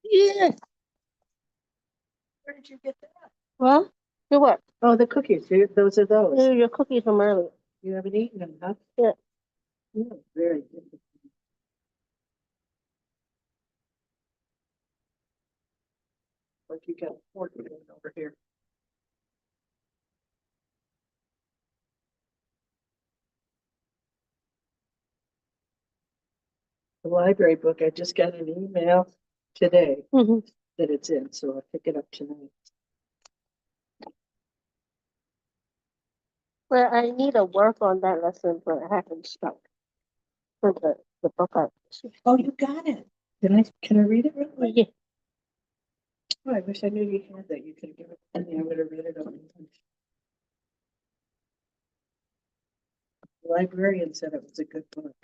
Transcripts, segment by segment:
Yeah. Where did you get that? Well, do what? Oh, the cookies. Those are those. Your cookies from earlier. You haven't eaten them, huh? Yeah. Very good. Like you got a fork over here. The library book, I just got an email today that it's in, so I'll pick it up tonight. Well, I need to work on that lesson, but I haven't started. For the book I Oh, you got it. Can I read it real quick? Yeah. Oh, I wish I knew you had that. You could have given it to me. I would have read it on. The librarian said it was a good book.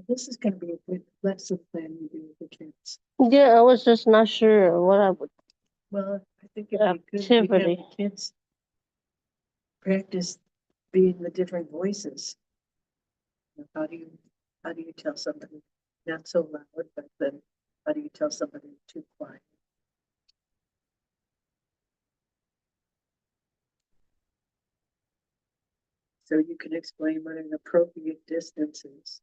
This is going to be a good lesson plan you do with the kids. Yeah, I was just not sure what I would. Well, I think it'd be good if you have the kids practice being the different voices. How do you tell somebody not so loud, but then how do you tell somebody too quiet? So you can explain what an appropriate distance is.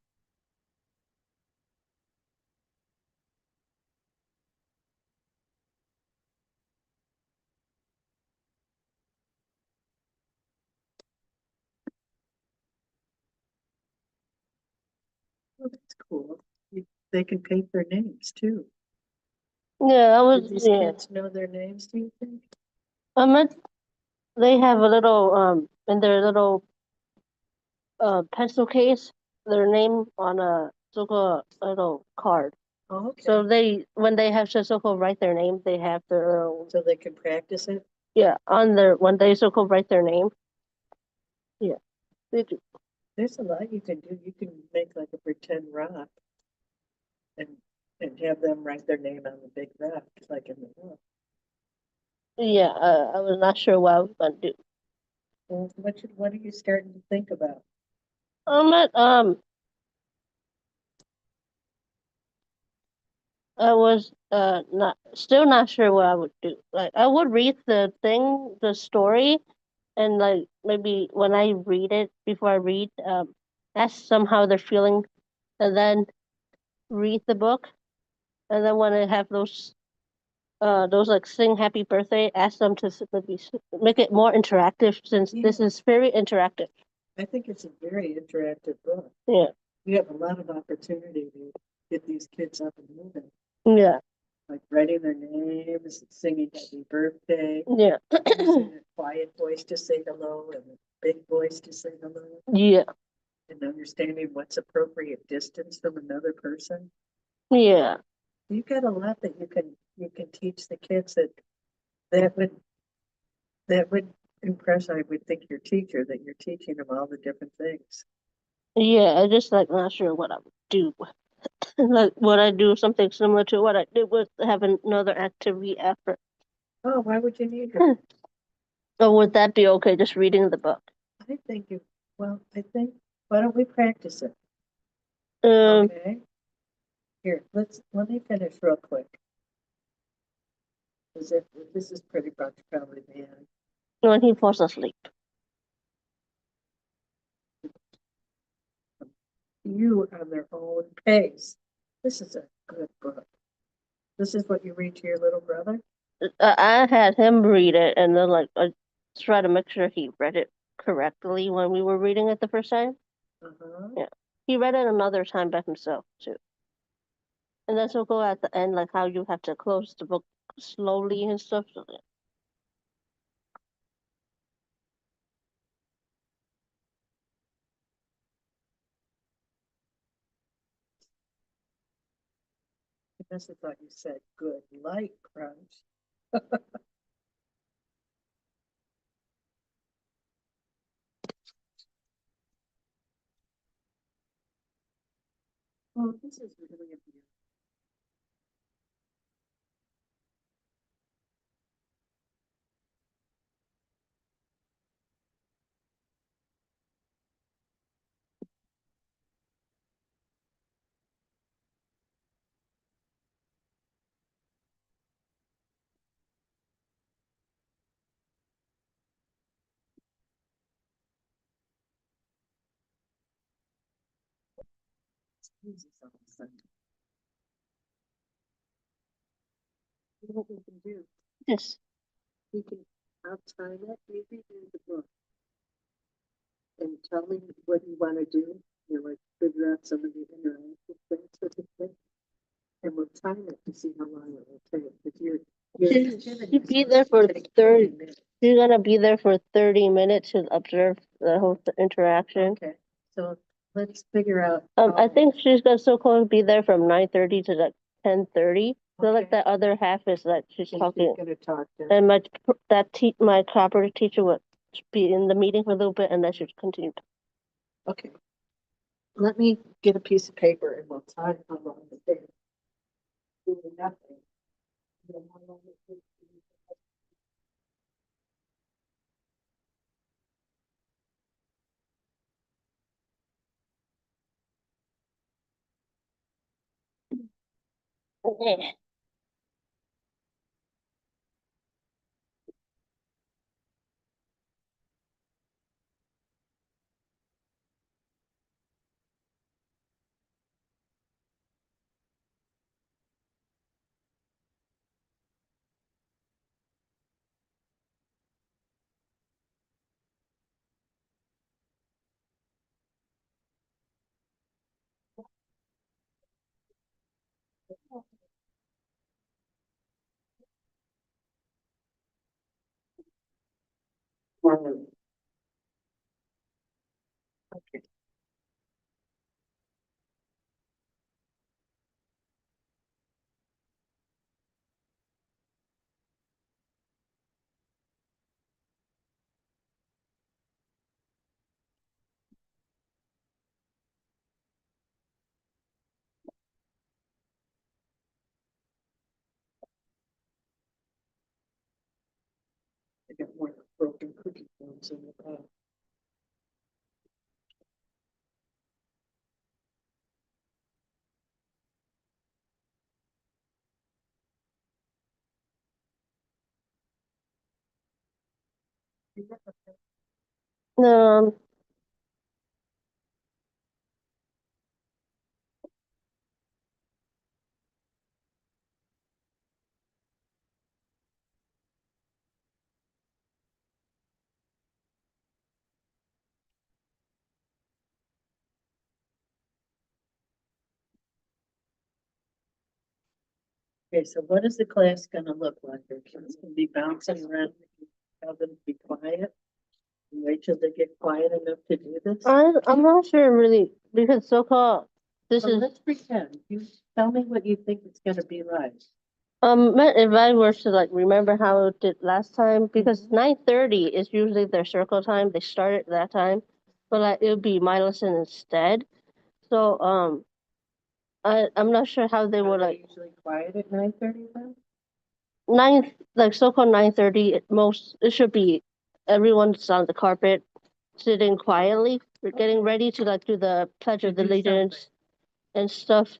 Well, that's cool. They can paint their names too. Yeah, I was. Did these kids know their names, do you think? They have a little in their little pencil case, their name on a little card. Oh, okay. So when they have to write their name, they have their own. So they can practice it? Yeah, when they write their name. Yeah, they do. There's a lot you can do. You can make like a pretend rock and have them write their name on the big rock, like in the book. Yeah, I was not sure what I was gonna do. Well, what are you starting to think about? I was not sure what I would do. Like I would read the story, and like maybe when I read it before I read, ask them how they're feeling, and then read the book, and then when I have those like sing happy birthday, ask them to maybe make it more interactive since this is very interactive. I think it's a very interactive book. Yeah. You have a lot of opportunity to get these kids up and moving. Yeah. Like writing their names, singing happy birthday. Yeah. Using a quiet voice to say hello and a big voice to say hello. Yeah. And understanding what's appropriate distance from another person. Yeah. You've got a lot that you can teach the kids that would impress, I would think, your teacher, that you're teaching them all the different things. Yeah, I just like not sure what I would do. Like would I do something similar to what I did with having another activity after? Oh, why would you need that? Or would that be okay, just reading the book? I think why don't we practice it? Okay. Here, let me finish real quick. This is pretty much probably the end. when he falls asleep. You on their own pace. This is a good book. This is what you read to your little brother? I had him read it, and then like I try to make sure he read it correctly when we were reading it the first time. Uh-huh. Yeah, he read it another time by himself too. And then so go at the end, like how you have to close the book slowly and stuff. So, yeah. I guess I thought you said good light crunch. Oh, this is really a beautiful. Jesus on Sunday. You know what we can do? Yes. We can outline it, maybe in the book. And tell me what you want to do. You know, like figure out some of the interactive things with the thing. And we'll time it to see how long it will take. If She'd be there for 30. She's gonna be there for 30 minutes to observe the whole interaction. Okay, so let's figure out. I think she's gonna so close be there from 9:30 to like 10:30. So like Okay. the other half is like she's She's talking, gonna talk to. and my cooperative teacher would be in the meeting for a little bit, and then she'd continue. Okay. Let me get a piece of paper and we'll time how long it takes. Doing nothing. Then how long it takes to do that. Okay. Okay. I got more broken cookie forms in the back. Um. Okay, so what is the class gonna look like? Are kids gonna be bouncing around? Tell them to be quiet? And wait till they get quiet enough to do this? I'm not sure really because so-called this Well, is let's pretend. You tell me what you think it's gonna be like. if I were to like remember how it did last time because 9:30 is usually their circle time. They start at that time, but like it would be my lesson instead. So I'm not sure how they Are would they like usually quiet at 9:30 then? so-called 9:30 most it should be everyone's on the carpet sitting quietly. We're getting ready to like do the Pledge of To do Allegiance and stuff,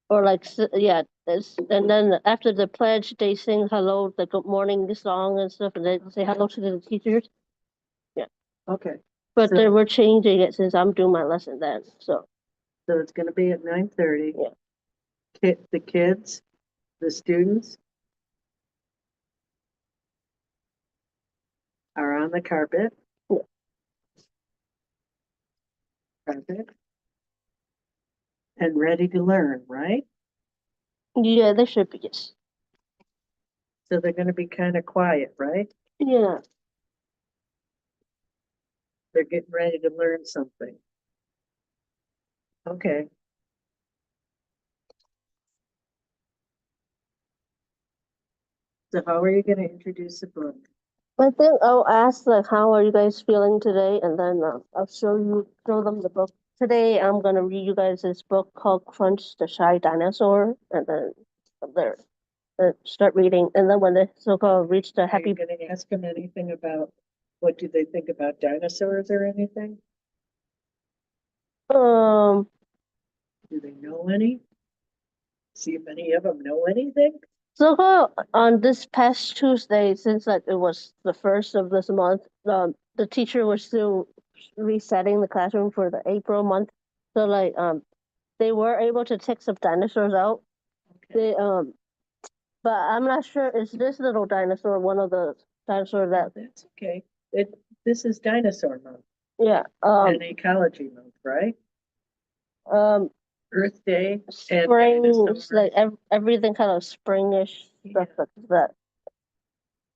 or like yeah, and then after the pledge, they sing hello, the good morning song and stuff, and they say hello to the teachers. Okay, But So- we're changing it since I'm doing my lesson then. So so it's gonna be at 9:30. Yeah. The kids, the students are on the carpet. Yeah. Carpet. And ready to learn, right? yeah, they should be, yes. So they're gonna be kind of quiet, right? Yeah. They're getting ready to learn something. Okay. So how are you gonna introduce the book? I think I'll ask like, how are you guys feeling today, and then I'll show them the book. Today I'm gonna read you guys this book called Crunch the Shy Dinosaur, and then from there start reading, and then when they so-called reach the Are you happy gonna ask them anything about what do they think about dinosaurs or anything? um Do they know any? See if any of them know anything? so-called on this past Tuesday, since like it was the first of this month, the teacher was still resetting the classroom for the April month, so like they were able to take some dinosaurs out. Okay. They But I'm not sure, is this little dinosaur one of the dinosaurs that, That's okay. This is dinosaur month yeah, and ecology month, right? um, Earth Day and spring, dinosaurs. like everything kind of springish stuff Yeah. like that.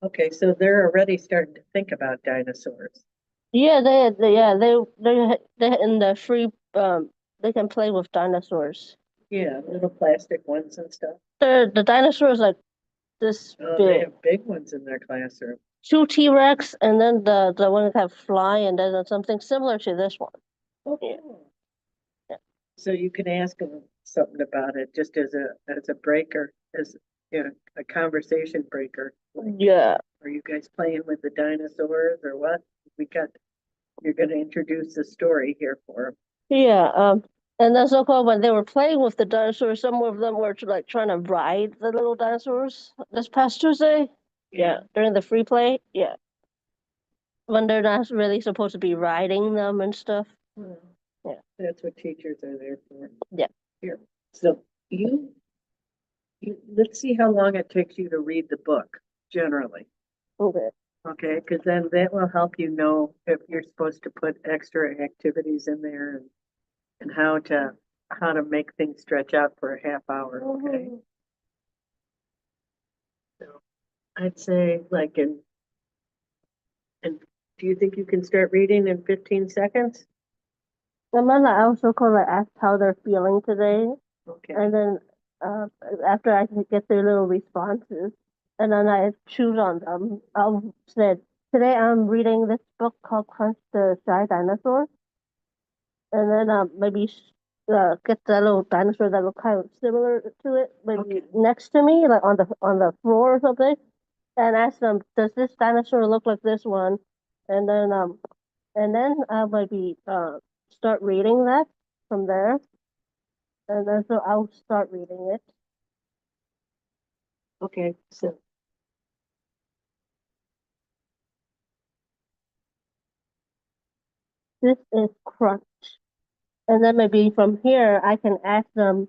Okay, so they're already starting to think about dinosaurs. Yeah, they in the free, they can play with dinosaurs. Yeah, little plastic ones and stuff. The dinosaurs like this Oh, they big. have big ones in their classroom. Two T-Rex, and then the one that have fly, and then something similar to this one. Okay. Yeah. So you can ask them something about it just as a breaker, as a conversation breaker. Like, Yeah. are you guys playing with the dinosaurs or what? You're gonna introduce the story here for them. Yeah, and then so-called when they were playing with the dinosaurs, some of them were like trying to ride the little dinosaurs this past Tuesday. Yeah, during the free play. Yeah, when they're not really supposed to be riding them and stuff. Well, Yeah. that's what teachers are there for. Yeah. Here, so let's see how long it takes you to read the book generally. Okay. Okay, because then that will help you know if you're supposed to put extra activities in there and how to make things stretch out for a half hour, okay? So I'd say like and do you think you can start reading in 15 seconds? And then I also call like ask how they're feeling today, Okay, and then uh, after I can get their little responses, and then I choose on them. I'll say today I'm reading this book called Crunch the Shy Dinosaur. And then maybe get that little dinosaur that look kind of similar to it, maybe Okay. next to me, like on the floor or something, and ask them, does this dinosaur look like this one? And then I'll maybe start reading that from there, and then so I'll start reading it. okay, so This is Crunch, and then maybe from here I can ask them,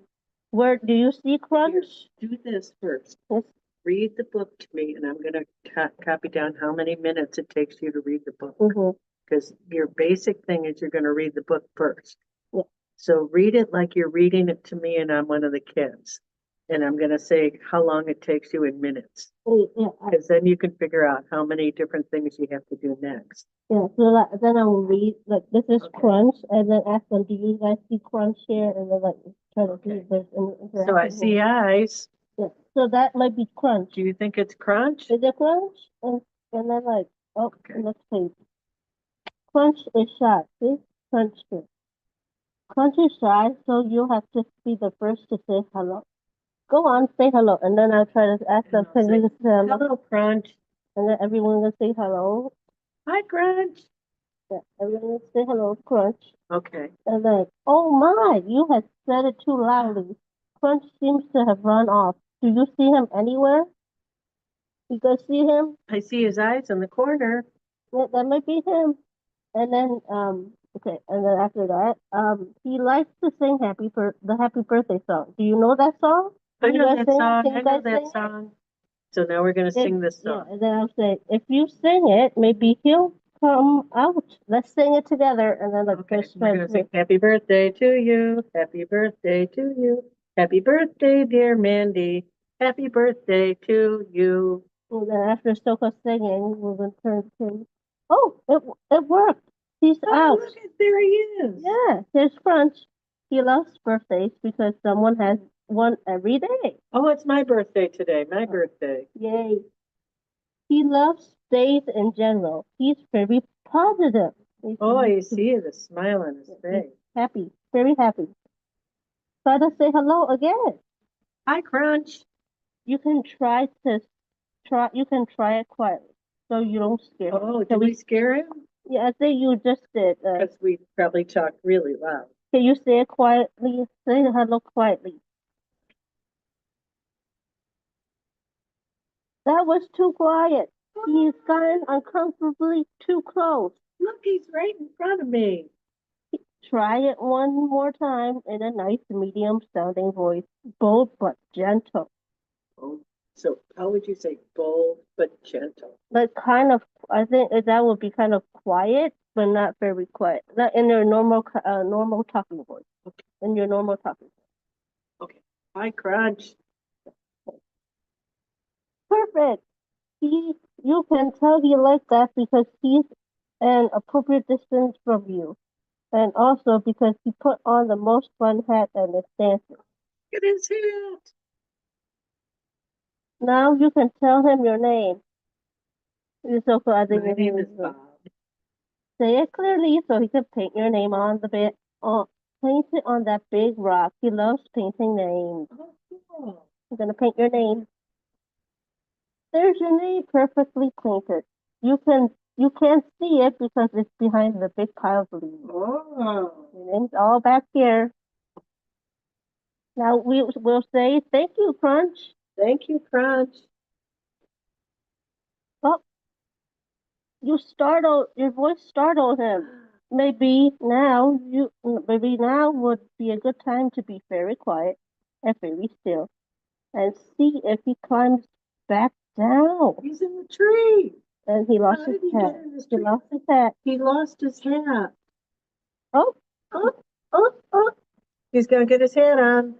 where do you see Crunch? do this first. Yes. Read the book to me, and I'm gonna copy down how many minutes it takes you to read the book. Mm-hmm. Because your basic thing is you're gonna read the book first. Yeah. So read it like you're reading it to me and I'm one of the kids. And I'm gonna say how long it takes you in minutes, Yeah, because then you can figure out how many different things you have to do next. yeah, so like, then I will read like this is Okay. Crunch, and then ask them, do you guys see Crunch here? And then like try to see Okay. if there's any interaction. So I see eyes. Yeah, so that might be Crunch. Do you think it's Crunch? Is it Crunch? And then like Okay. next page. Crunch is shy. See, Crunch here. Crunch is shy, so you'll have to be the first to say hello. Go on, say hello, and then I'll try to ask them, And I'll can you say, say hello? hello, Crunch. And then everyone will say hello. Hi, Crunch. Yeah, everyone will say hello, Crunch. Okay. And then, oh my, you have said it too loudly. Crunch seems to have run off. Do you see him anywhere? You guys see him? I see his eyes in the corner. Yeah, that might be him. And then, okay, and then after that, he likes to sing the happy birthday song. Do you know that song? I Can you know guys that sing? song. Can I you know guys that sing it? song. So now we're gonna sing this Yeah, song. and then I'll say, if you sing it, maybe he'll come out. Let's sing it together, and then like Okay, just we're gonna sing happy birthday to you. Happy birthday to you. Happy birthday, dear Mandy. Happy birthday to you. and then after Stoko's singing, we're gonna turn to. Oh, it worked. He's out. Look at there he is. Yeah, here's Crunch. He loves birthdays because someone has one every day. Oh, it's my birthday today. My birthday. Yay. He loves days in general. He's very positive. Oh, I see the smile on his face. Happy, very happy. Try to say hello again. Hi, Crunch. You can try it quietly so you don't scare him. Oh, did we scare him? Yeah, I think you just did. Because we probably talked really loud. Can you say it quietly? Say hello quietly. That was too quiet. He's gotten uncomfortably too close. Look, he's right in front of me. Try it one more time in a nice medium sounding voice, bold but gentle. Oh, so how would you say bold but gentle? Like I think that would be kind of quiet, but not very quiet. Not in your normal talking voice. Okay. In your normal talking voice. Okay. Hi, Crunch. Perfect. You can tell he likes that because he's an appropriate distance from you, and also because he put on the most fun hat and is dancing. Look at his hat. Now you can tell him your name. So I think My name is Bob. say it clearly so he can paint your name on the bit. Oh, paint it on that big rock. He loves painting names. Oh, cool. I'm gonna paint your name. There's your name perfectly painted. You can't see it because it's behind the big pile of leaves. Oh. Your name's all back here. Now we'll say thank you, Crunch. Thank you, Crunch. Oh, your voice startled him. Maybe now would be a good time to be very quiet and very still and see if he climbs back down. He's in the tree. And he lost How his did he hat. get in this He tree? lost his hat. He lost his hat. Oh, Oh, oh, oh. He's gonna get his hat on.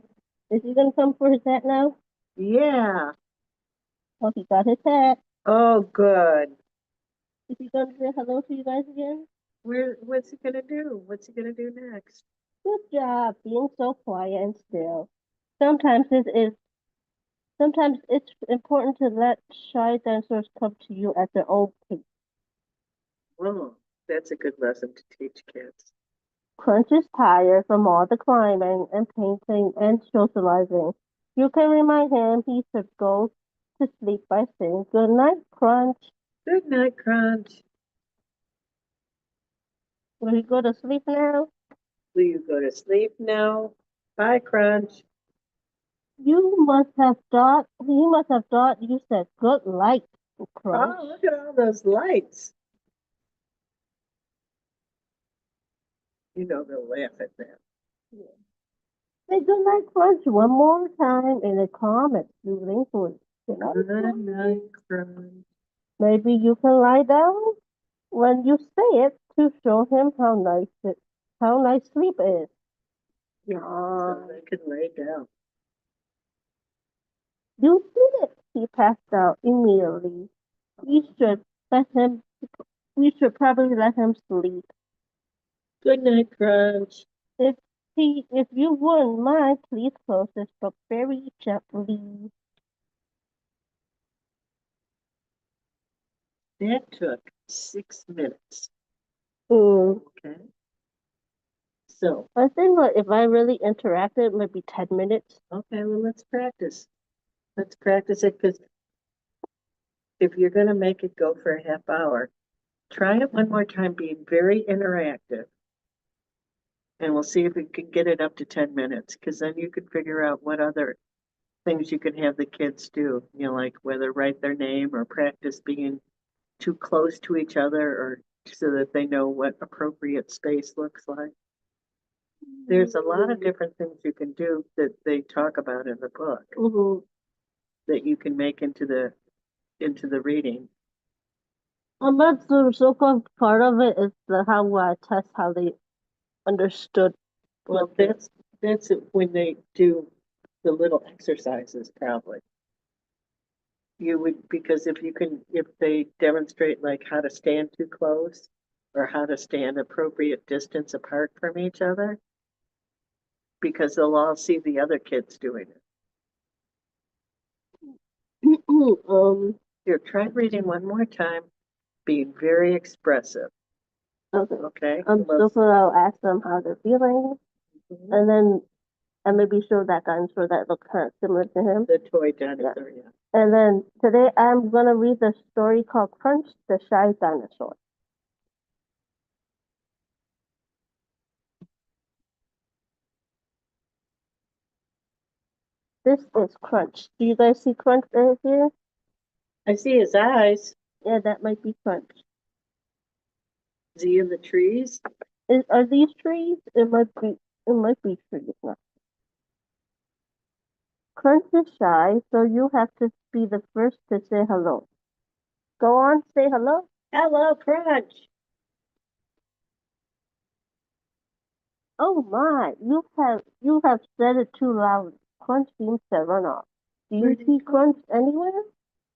is he gonna come for his hat now? Yeah. Oh, he got his hat. Oh, good. Is he gonna say hello to you guys again? What's he gonna do? What's he gonna do next? Good job being so quiet and still. Sometimes it is Sometimes it's important to let shy dinosaurs come to you at their own pace. Oh, that's a good lesson to teach kids. Crunch is tired from all the climbing and painting and socializing. You can remind him he should go to sleep by saying good night, Crunch. Good night, Crunch. Will he go to sleep now? Will you go to sleep now? Bye, Crunch. He must have thought you said good night, Crunch. Oh, look at all those lights. You know they'll laugh at that. Yeah. Say good night, Crunch, one more time in a calm and soothing voice. Good Night, Crunch. Maybe you can lie down when you say it to show him how nice sleep is. Yeah. So they can lay down. You did it. He passed out immediately. We should let him. We should probably let him sleep. Good night, Crunch. If you wouldn't mind, please close this book very gently. That took 6 minutes. Mm. Okay. So, I think that if I really interacted, maybe 10 minutes. okay, well, let's practice. Let's practice it because if you're going to make it go for a half hour, try it one more time, being very interactive. And we'll see if we can get it up to 10 minutes, because then you could figure out what other things you can have the kids do, you know, like whether write their name or practice being too close to each other or so that they know what appropriate space looks like. There's a lot of different things you can do that they talk about in the book that you can make into the reading. But the so-called part of it is how I test how they understood. Well, that's when they do the little exercises, probably. You would, because if they demonstrate like how to stand too close or how to stand appropriate distance apart from each other, because they'll all see the other kids doing it. Here, try reading one more time, being very expressive. Okay. Okay. So I'll ask them how they're feeling, and then maybe show that dinosaur that looks kind of similar to him. The toy dinosaur, yeah. And then today I'm gonna read the story called Crunch the Shy Dinosaur. This is Crunch. Do you guys see Crunch right here? I see his eyes. Yeah, that might be Crunch. Is he in the trees? Are these trees? It might be. It might be trees now. Crunch is shy, so you have to be the first to say hello. Go on, say hello. Hello, Crunch. Oh my, you have said it too loud. Crunch seems to run off. Do you see Crunch anywhere?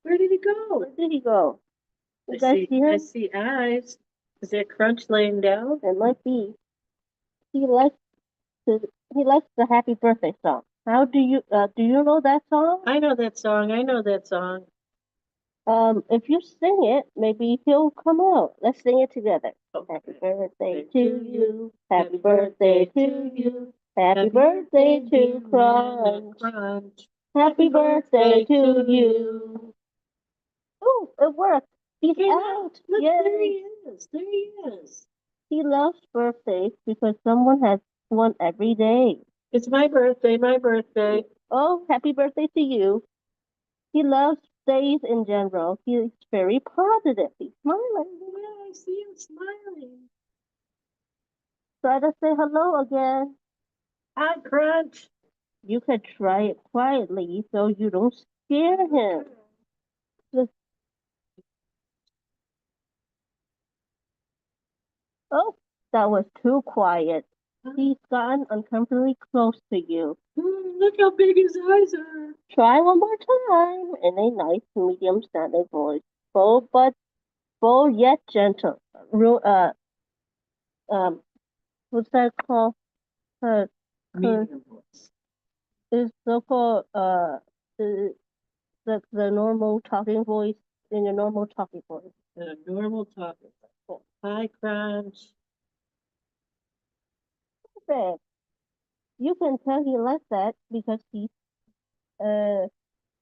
Where did he go? Where did he go? You guys see him? I see eyes. Is that Crunch laying down? It might be. He likes he likes the Happy Birthday song. How do you know that song? I know that song. I know that song. If you sing it, maybe he'll come out. Let's sing it together. Okay. Happy birthday to you. Happy birthday to you. Happy birthday to Crunch. Happy birthday to you. Oh, it worked. He's out. Look, Yay. there he is. There he is. He loves birthdays because someone has one every day. It's my birthday, my birthday. Oh, happy birthday to you. He loves days in general. He's very positive. He's smiling. Yeah, I see him smiling. Try to say hello again. Hi, Crunch. You could try it quietly so you don't scare him. Just, oh, that was too quiet. He's gotten uncomfortably close to you. Look how big his eyes are. Try one more time in a nice, medium-sounding voice. Bold yet gentle. What's that called? Medium voice. Is so-called the normal talking voice in your normal talking voice. A normal talking voice. Hi, Crunch. Perfect. You can tell he likes that because he's an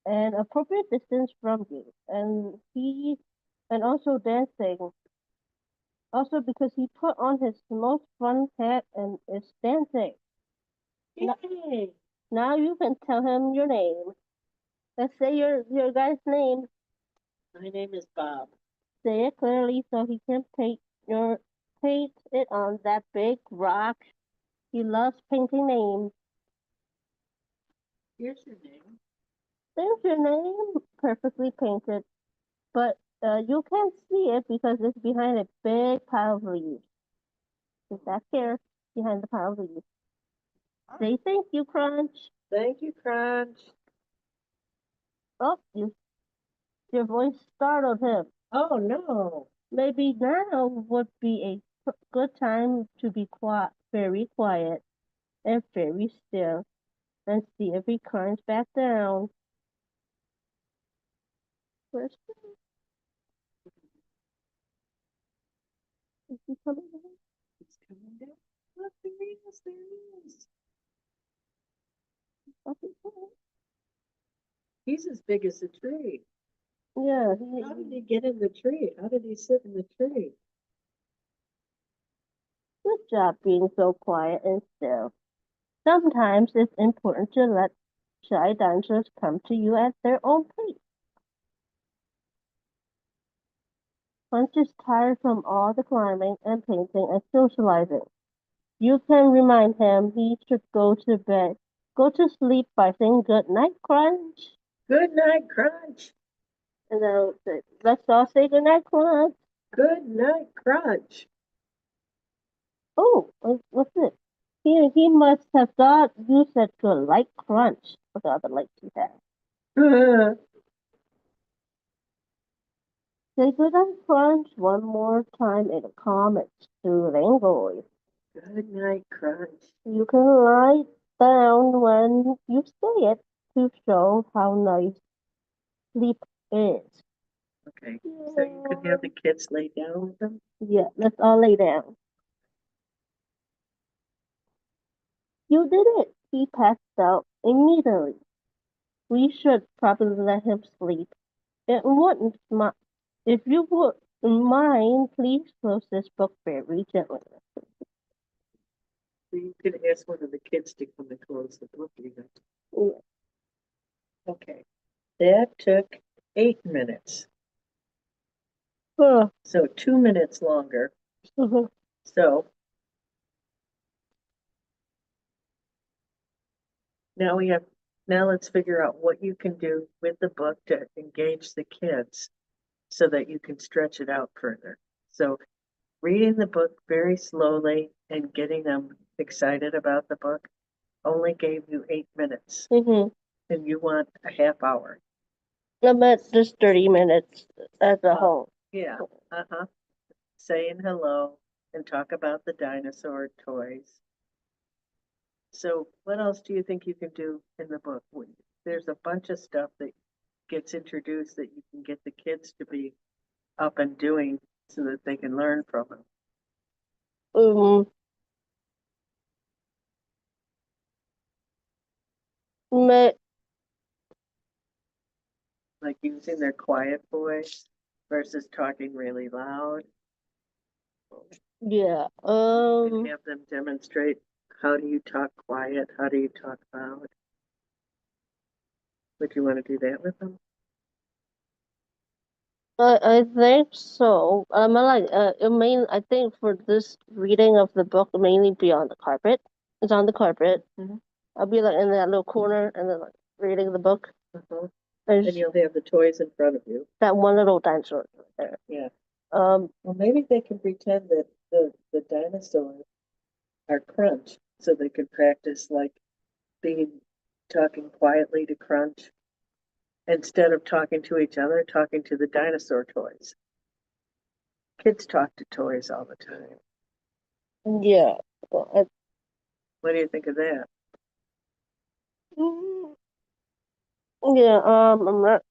appropriate distance from you, and also dancing. Also because he put on his most fun hat and is dancing. Yay! Now you can tell him your name. Let's say your guy's name. My name is Bob. Say it clearly so he can paint it on that big rock. He loves painting names. Here's your name. There's your name, perfectly painted, but you can't see it because it's behind a big pile of leaves. It's back here, behind the pile of leaves. Say thank you, Crunch. Thank you, Crunch. Oh, your voice startled him. Oh, no. Maybe now would be a good time to be very quiet and very still, and see if he climbs back down. Where's is he coming down? He's coming down. Look, there he is. There he is. He's as big as a tree. Yeah. How did he get in the tree? How did he sit in the tree? Good job being so quiet and still. Sometimes it's important to let shy dancers come to you at their own pace. Punch is tired from all the climbing and painting and socializing. You can remind him he should go to bed. Go to sleep by saying good night, Crunch. Good night, Crunch. And then let's all say good night, Crunch. Good night, Crunch. Oh, what's it? He must have thought you said good night, Crunch. What the other lights he had? Say good night, Crunch one more time in a calm and soothing voice. Good night, Crunch. You can lie down when you say it to show how nice sleep is. Okay, so you can have the kids lay down with them? Yeah, let's all lay down. You did it. He passed out immediately. We should probably let him sleep. It wouldn't mi- If you would mind, please close this book very gently. So you could ask one of the kids to come and close the book even. Yeah. Okay, that took 8 minutes. Oh, So 2 minutes longer. So now let's figure out what you can do with the book to engage the kids so that you can stretch it out further. So reading the book very slowly and getting them excited about the book only gave you 8 minutes, and you want a half hour. I meant just 30 minutes as a whole. Yeah, saying hello and talk about the dinosaur toys. So what else do you think you can do in the book? There's a bunch of stuff that gets introduced that you can get the kids to be up and doing so that they can learn from them. Um, ma- Like using their quiet voice versus talking really loud. yeah. You can have them demonstrate how do you talk quiet, how do you talk loud. Would you want to do that with them? I think so. I think for this reading of the book, mainly be on the carpet. It's on the carpet. I'll be like in that little corner and then like reading the book. And you'll have the toys in front of you. That one little dinosaur right there. Yeah. Well, maybe they can pretend that the dinosaurs are Crunch, so they can practice like talking quietly to Crunch instead of talking to each other, talking to the dinosaur toys. Kids talk to toys all the time. Yeah. What do you think of that? Mm, yeah. I'm not.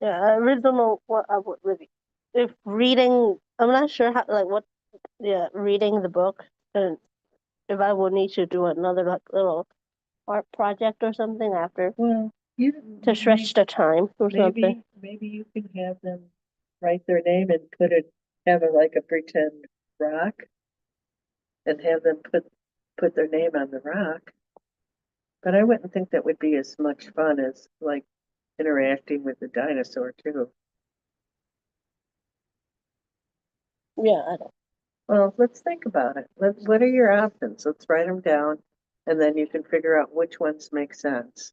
Yeah, I really don't know what I would really. If reading, I'm not sure how like what. Yeah, reading the book and if I would need to do another like little art project or something after Well, to stretch the time or something. maybe you can have them write their name and have like a pretend rock and have them put their name on the rock. But I wouldn't think that would be as much fun as like interacting with the dinosaur too. Yeah, I don't. Well, let's think about it. What are your options? Let's write them down, and then you can figure out which ones make sense.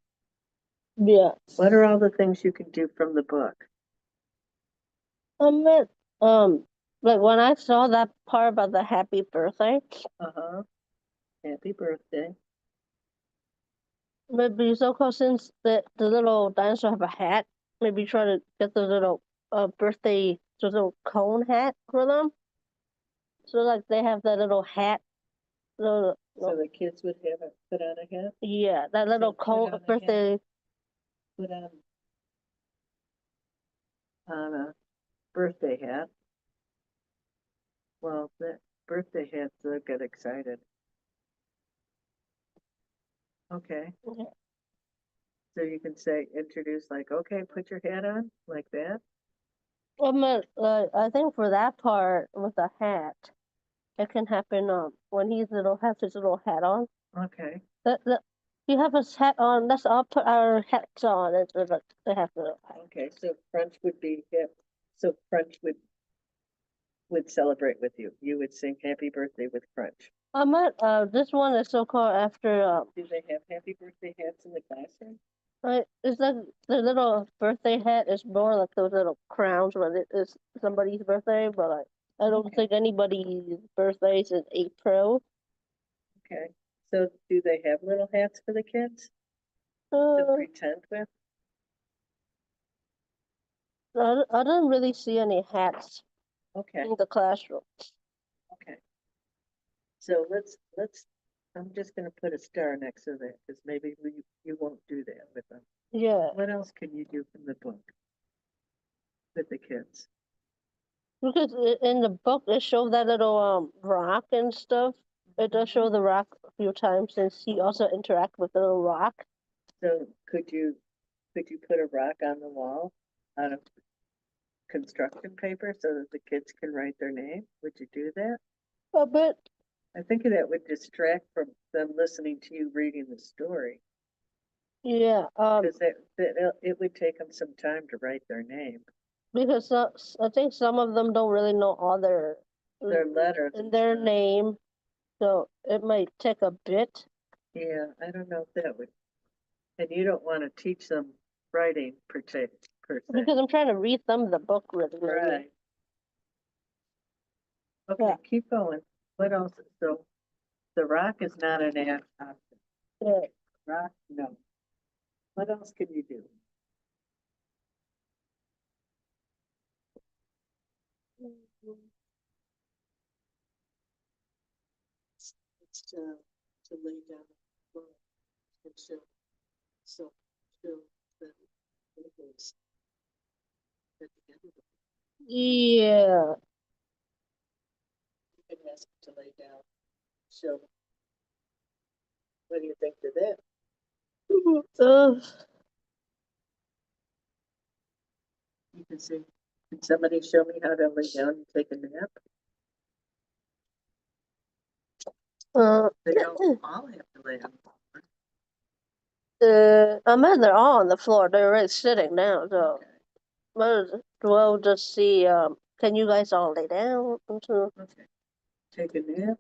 Yeah. What are all the things you can do from the book? It, like when I saw that part about the happy birthday, Uh-huh. Happy birthday. maybe so close since the little dinosaur have a hat, maybe try to get the little birthday the little cone hat for them. So like they have that little hat, So the kids would have it put on a hat? yeah, that little Put cone on a birthday. Put on a birthday hat. Well, that birthday hats, they'll get excited. Okay. Yeah. So you can introduce like, okay, put your hat on, like that. I think for that part with the hat. It can happen when he's little has his little hat on. Okay, That you have his hat on. Let's all put our hats on. And so that they have the little hat. okay, so Crunch would be hip, so Crunch would celebrate with you. You would sing happy birthday with Crunch. This one is so called after Do they have happy birthday hats in the classroom? right. It's like the little birthday hat is more like those little crowns when it is somebody's birthday, but like I don't Okay. think anybody's birthday is in April. Okay, so do they have little hats for the kids to Uh, pretend with? I don't really see any hats Okay, in the classroom. okay. So let's, I'm just gonna put a star next to that, because maybe you won't do that with them. Yeah, What else can you do from the book with the kids? because in the book it shows that little rock and stuff. It does show the rock a few times, since he also interact with the little rock. So could you put a rock on the wall out of construction paper so that the kids can write their name? Would you do that? A bit, I think that would distract from them listening to you reading the story, yeah. because it would take them some time to write their name, Because I think some of them don't really know all their letters in and their stuff. name, so it might take a bit. Yeah, I don't know if that would, and you don't want to teach them writing per se. Because I'm trying to read them the book really, maybe. Right. Okay, Yeah, keep going. What else? So the rock is not an option. yeah. Rock, no. What else can you do? It's to lay down on the floor and show, so show that it is at the end of the, Yeah. you can ask them to lay down, show. What do you think to that? Uh, You can say, can somebody show me how to lay down and take a nap? They don't all have to lay on the floor. I mean, they're all on the floor. They're already sitting now, so Okay, we'll just see. Can you guys all lay down? okay. Take a nap.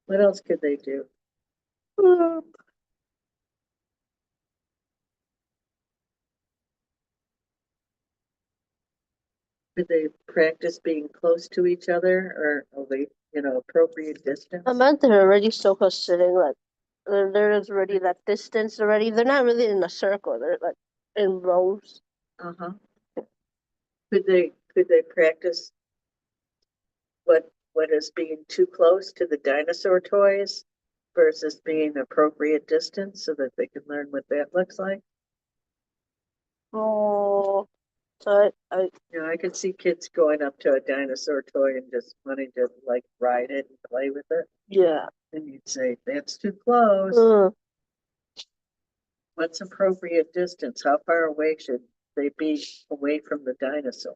What else could they do? Could they practice being close to each other or away, appropriate distance? I meant they're already so close sitting, like there is already that distance already. They're not really in a circle. They're like in rows. Uh-huh. Could they practice what is being too close to the dinosaur toys versus being appropriate distance so that they can learn what that looks like? Oh, so I could see kids going up to a dinosaur toy and just wanting to like ride it and play with it. yeah. And you'd say, that's too close. Uh, What's appropriate distance? How far away should they be away from the dinosaur?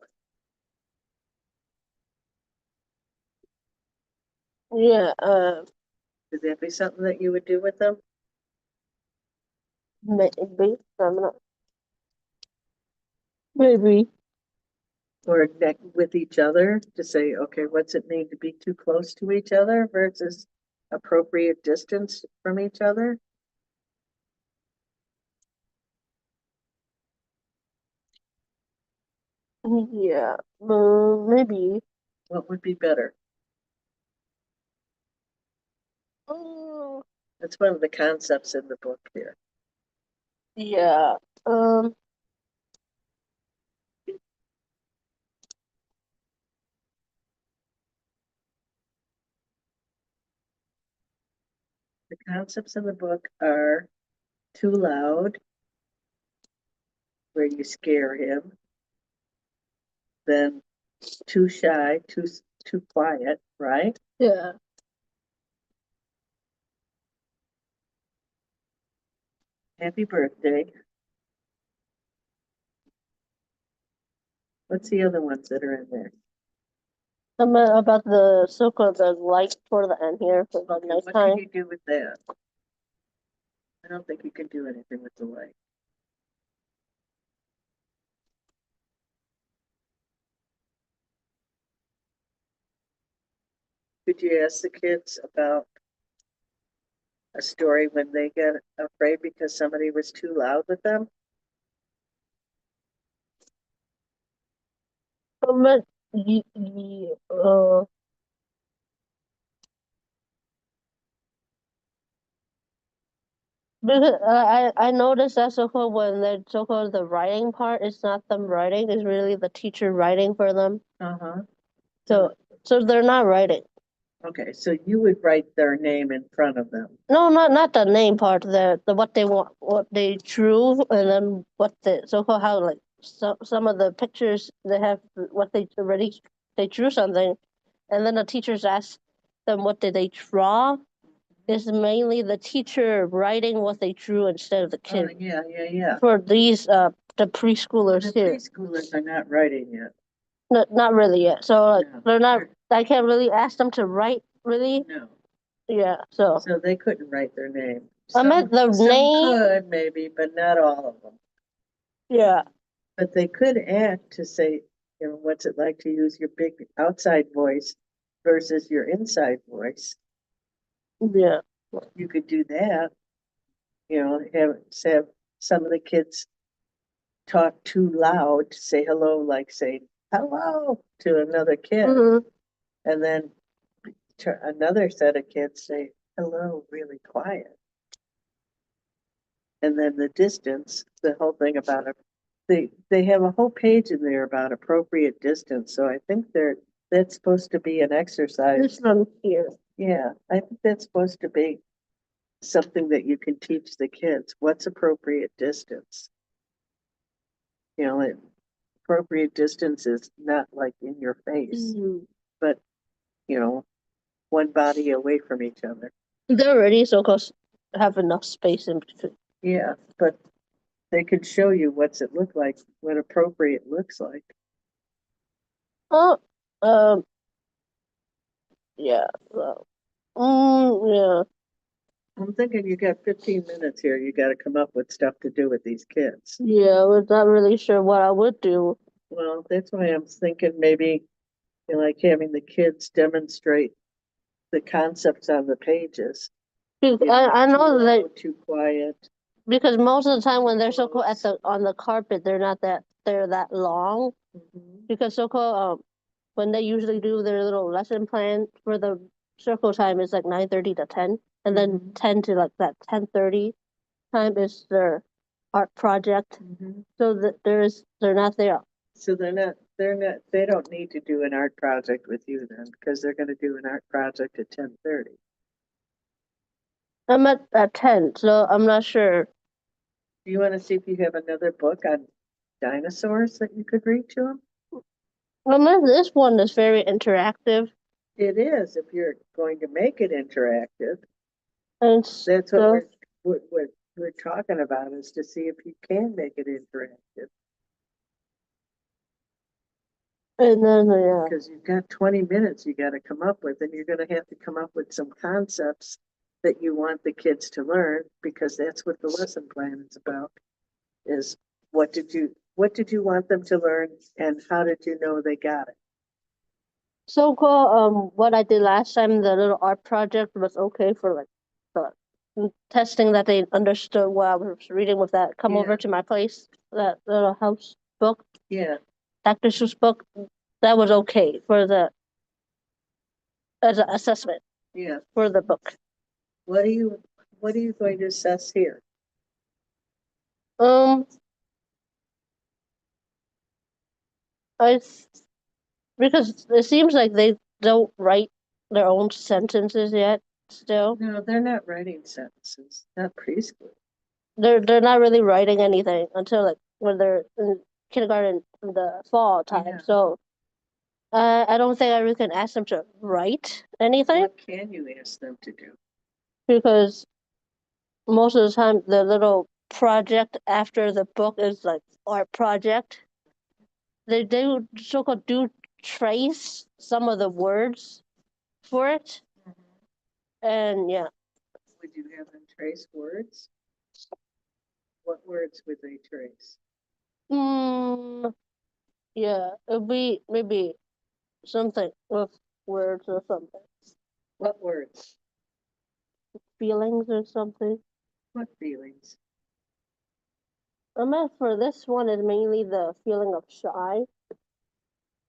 yeah. Could that be something that you would do with them? Maybe. I'm not. Maybe. Or neck with each other to say, okay, what's it mean to be too close to each other versus appropriate distance from each other? Yeah. Maybe. What would be better? Uh, That's one of the concepts in the book here. yeah. Um. The concepts in the book are too loud, where you scare him, then too shy, too quiet, right? Yeah. Happy birthday. What's the other ones that are in there? About the so-called the light for the end here for the Okay, what can nighttime. you do with that? I don't think you can do anything with the light. Could you ask the kids about a story when they get afraid because somebody was too loud with them? But y y because I noticed that so-called when the so-called the writing part, it's not them writing, it's really the teacher writing for them. Uh-huh. So so they're not writing. Okay, so you would write their name in front of them. No, not the name part. The what they want, what they drew, and then what the so-called how like some of the pictures they have what they already they drew something, and then the teachers ask them what did they draw. It's mainly the teacher writing what they drew instead of the Oh, kid. yeah. For these the preschoolers The here. preschoolers are not writing yet. Not really yet. So like No, they're not. I can't really ask them to write really. no. Yeah. So So they couldn't write their name. I meant the Some name. could maybe, but not all of them. Yeah. But they could act to say, you know, what's it like to use your big outside voice versus your inside voice? Yeah. You could do that, you know, have some of the kids talk too loud to say hello, like say hello to another kid, Hmm. and then another set of kids say hello really quiet. And then the distance, the whole thing about it, they have a whole page in there about appropriate distance. So I think that's supposed to be an exercise. This one here. Yeah, I think that's supposed to be something that you can teach the kids. What's appropriate distance? You know, appropriate distance is not like in your face, but you know, one body away from each other. They're already so close, have enough space in between. Yeah, but they could show you what's it look like, what appropriate looks like. Oh, yeah. So, yeah. I'm thinking you got 15 minutes here. You got to come up with stuff to do with these kids. Yeah, I was not really sure what I would do. Well, that's why I'm thinking maybe you know, like having the kids demonstrate the concepts on the pages. I know that Too quiet. because most of the time when they're so called at the on the carpet, they're that long. Because so called when they usually do their little lesson plan for the circle time is like 9:30 to 10, and then 10 to like that 10:30 time is their art project. So that they're not there. So they don't need to do an art project with you then, because they're going to do an art project at 10:30. I'm at 10, so I'm not sure. Do you want to see if you have another book on dinosaurs that you could read to them? Unless this one is very interactive, It is, if you're going to make it interactive. and That's what so we're talking about, is to see if you can make it interactive. and then yeah. Because you've got 20 minutes you got to come up with, and you're going to have to come up with some concepts that you want the kids to learn, because that's what the lesson plan is about, is what did you want them to learn, and how did you know they got it? So cool. What I did last time, the little art project was okay for like the testing that they understood what I was reading with that. Come over to my place, that little house book, Yeah, Dr. Seuss book. That was okay for the as an assessment yeah. for the book. What are you going to assess here? Um, I because it seems like they don't write their own sentences yet. Still, No, they're not writing sentences, not preschool. they're not really writing anything until like when they're in kindergarten in the fall time. Yeah. So I don't think I really can ask them to write anything What can you ask them to do? because most of the time the little project after the book is like art project. They do so-called do trace some of the words for it, and yeah. Would you have them trace words? What words would they trace? Yeah, it'd be maybe something with words or something, What words? feelings or something. What feelings? I meant for this one is mainly the feeling of shy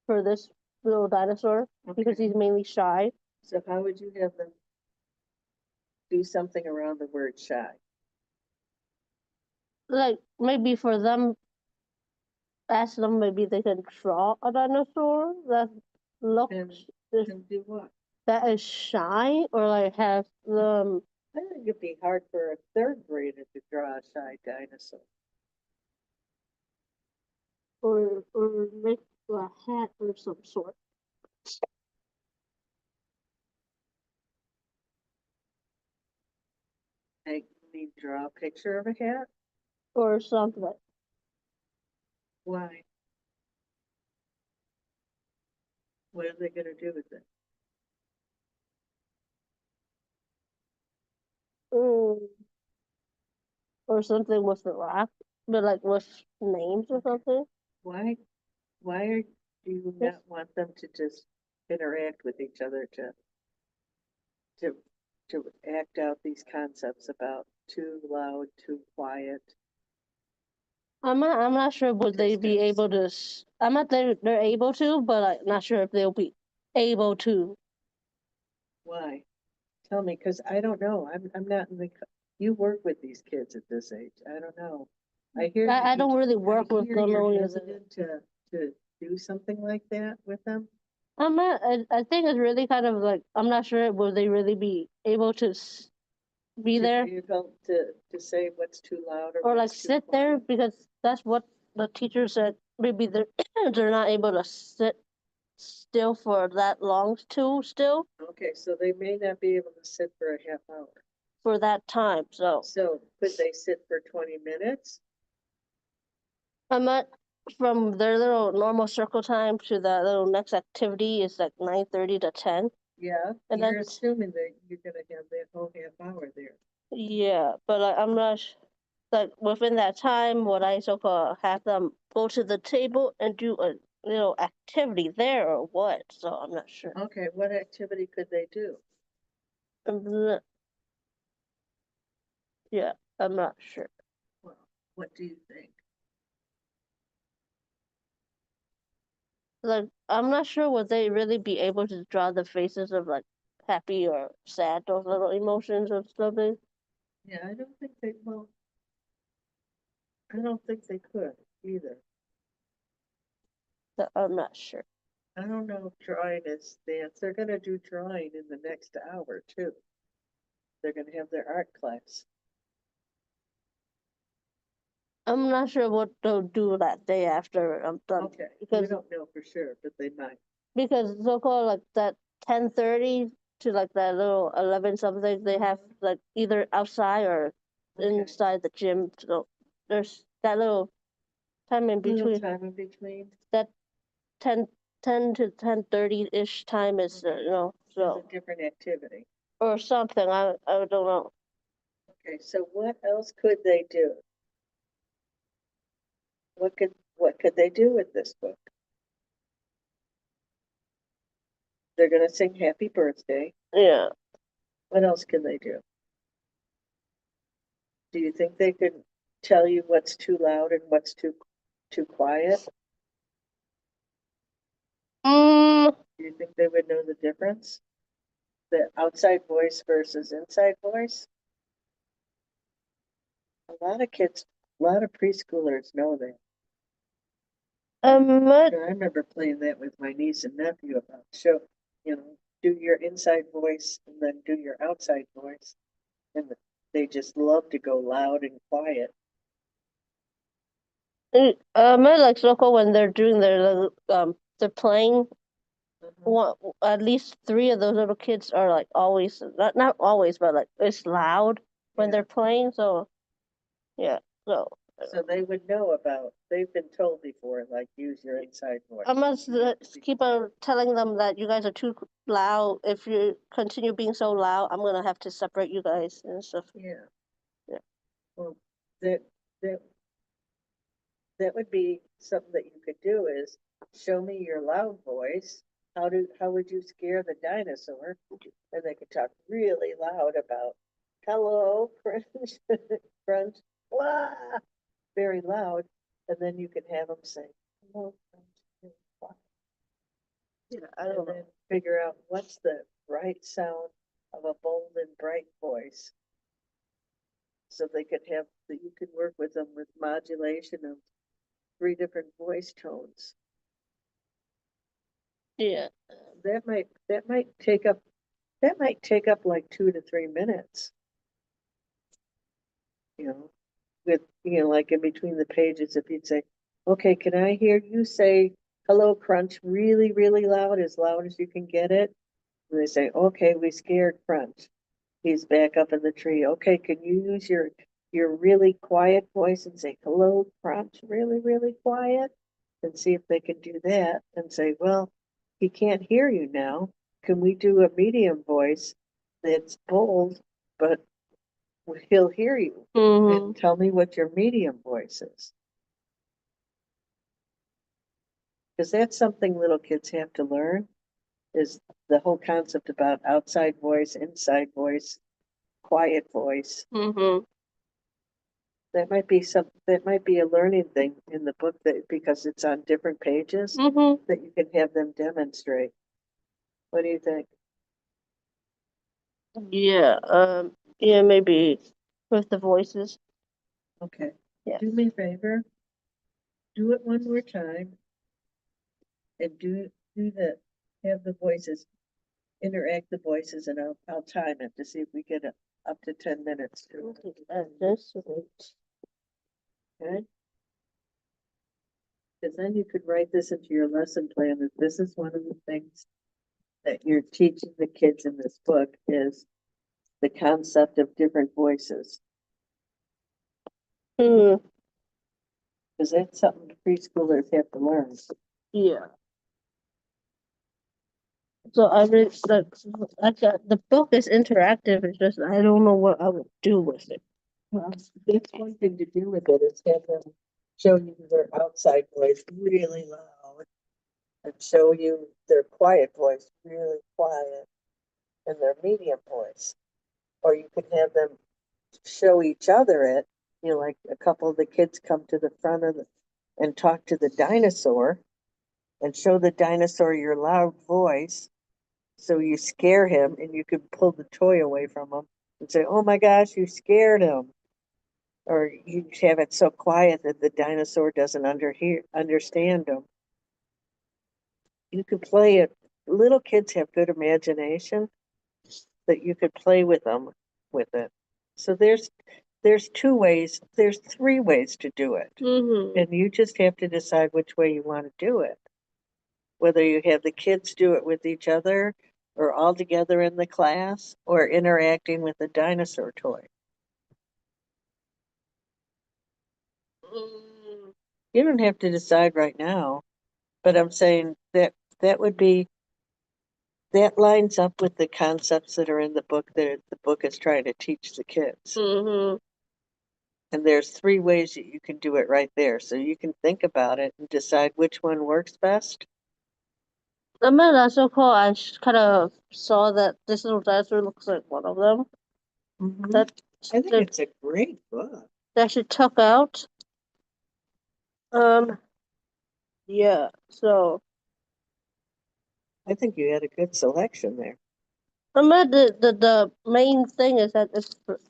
for this little dinosaur because Okay. he's mainly shy. So how would you have them do something around the word shy? Like maybe for them, ask them maybe they can draw a dinosaur that looks And, is- and do what? that is shy or like has I think it'd be hard for a third grader to draw a shy dinosaur. or make a hat or some sort I mean, draw a picture of a hat? or something. Why? What are they gonna do with it? Mm, or something with the rock, but like with names or something. Why, do you Yes. not want them to just interact with each other to, to act out these concepts about too loud, too quiet? I'm not sure would they be Distance. able to. I'm not they're able to, but I'm not sure if they'll be able to. Why? Tell me, because I don't know. I'm not in the, you work with these kids at this age. I don't know. I hear I you, don't really work I with hear them you're only. hesitant to do something like that with them. I'm not. I think it's really kind of like I'm not sure will they really be able to be To there be able to say what's too loud or or like what's too sit there quiet. because that's what the teacher said. Maybe they're they're not able to sit still for that long too. Still Okay, so they may not be able to sit for a half hour. for that time. So So could they sit for 20 minutes? I'm not from their little normal circle time to the little next activity is like 9:30 to 10. Yeah, And you're then assuming that you're gonna have that whole half hour there. yeah, but I'm not like within that time would I so called have them go to the table and do a little activity there or what? So I'm not sure. Okay, what activity could they do? Yeah, I'm not sure. Well, what do you think? Like I'm not sure would they really be able to draw the faces of like happy or sad, those little emotions or something. Yeah, I don't think they, well, I don't think they could either. So I'm not sure. I don't know if drawing is dance. They're gonna do drawing in the next hour too. They're gonna have their art class. I'm not sure what they'll do that day after I'm done Okay, you because don't know for sure, but they might. so called like that 10:30 to like that little 11 something they have like either outside or Okay. inside the gym. So there's that little time in Little between. time in between. That 10 to 10:30 ish time is Okay. It's so a different activity. or something. I don't know. Okay, so what else could they do? What could they do with this book? They're gonna sing happy birthday. Yeah. What else can they do? Do you think they could tell you what's too loud and what's too quiet? Mm, Do you think they would know the difference? The outside voice versus inside voice? A lot of kids, a lot of preschoolers know that. what? I remember playing that with my niece and nephew about show, do your inside voice and then do your outside voice. And they just love to go loud and quiet. What like local when they're doing their they're playing. One, at least three of those little kids are like always not always, but like it's loud when Yeah. they're playing. So yeah, so So they would know about, they've been told before, like, use your inside voice. I must keep on telling them that you guys are too loud. If you continue being so loud, I'm gonna have to separate you guys and stuff. Yeah. Yeah. Well, that, that, that would be something that you could do is show me your loud voice. How would you scare the dinosaur? And they could talk really loud about, hello, crunch, crunch, blah, very loud. And then you could have them say, hello, crunch, really quiet. Yeah, I And don't then know. figure out what's the right sound of a bold and bright voice. So they could have, that you could work with them with modulation of 3 different voice tones. Yeah. That might take up like 2 to 3 minutes. With like in between the pages, if you'd say, okay, can I hear you say hello, Crunch, really, really loud as you can get it? And they say, okay, we scared Crunch. He's back up in the tree. Okay, can you use your really quiet voice and say, hello, Crunch, really, really quiet? And see if they can do that and say, well, he can't hear you now. Can we do a medium voice that's bold, but he'll hear you? Mm-hmm. And tell me what your medium voice is. Because that's something little kids have to learn, is the whole concept about outside voice, inside voice, quiet voice. Mm-hmm. That might be a learning thing in the book, that because it's on different pages, Mm-hmm. that you can have them demonstrate. What do you think? Yeah. Yeah. Maybe with the voices. Okay. Yeah. Do me a favor. Do it one more time, and have the voices interact the voices, and I'll time it to see if we get up to 10 minutes to it. This wait. Okay? Because then you could write this into your lesson plan, that this is one of the things that you're teaching the kids in this book, is the concept of different voices. Mm, Because that's something preschoolers have to learn. yeah. So I mean, the book is interactive. It's just I don't know what I would do with it. Well, that's one thing to do with it, is have them show you their outside voice really loud, and show you their quiet voice really quiet, and their medium voice. Or you can have them show each other it. Like a couple of the kids come to the front of and talk to the dinosaur, and show the dinosaur your loud voice, so you scare him, and you can pull the toy away from him and say, oh my gosh, you scared him. Or you have it so quiet that the dinosaur doesn't understand him. You could play it. Little kids have good imagination, that you could play with them with it. So there's 3 ways to do it. Mm-hmm. And you just have to decide which way you want to do it. Whether you have the kids do it with each other, or all together in the class, or interacting with the dinosaur toy. Mm, You don't have to decide right now, but I'm saying that that lines up with the concepts that are in the book, that the book is trying to teach the kids. mm-hmm. And there's 3 ways that you can do it right there. So you can think about it and decide which one works best. The man that's so cool. Kind of saw that this little dinosaur looks like one of them. That I think that, it's a great book. that she took out. Um. Yeah. So I think you had a good selection there. the main thing is that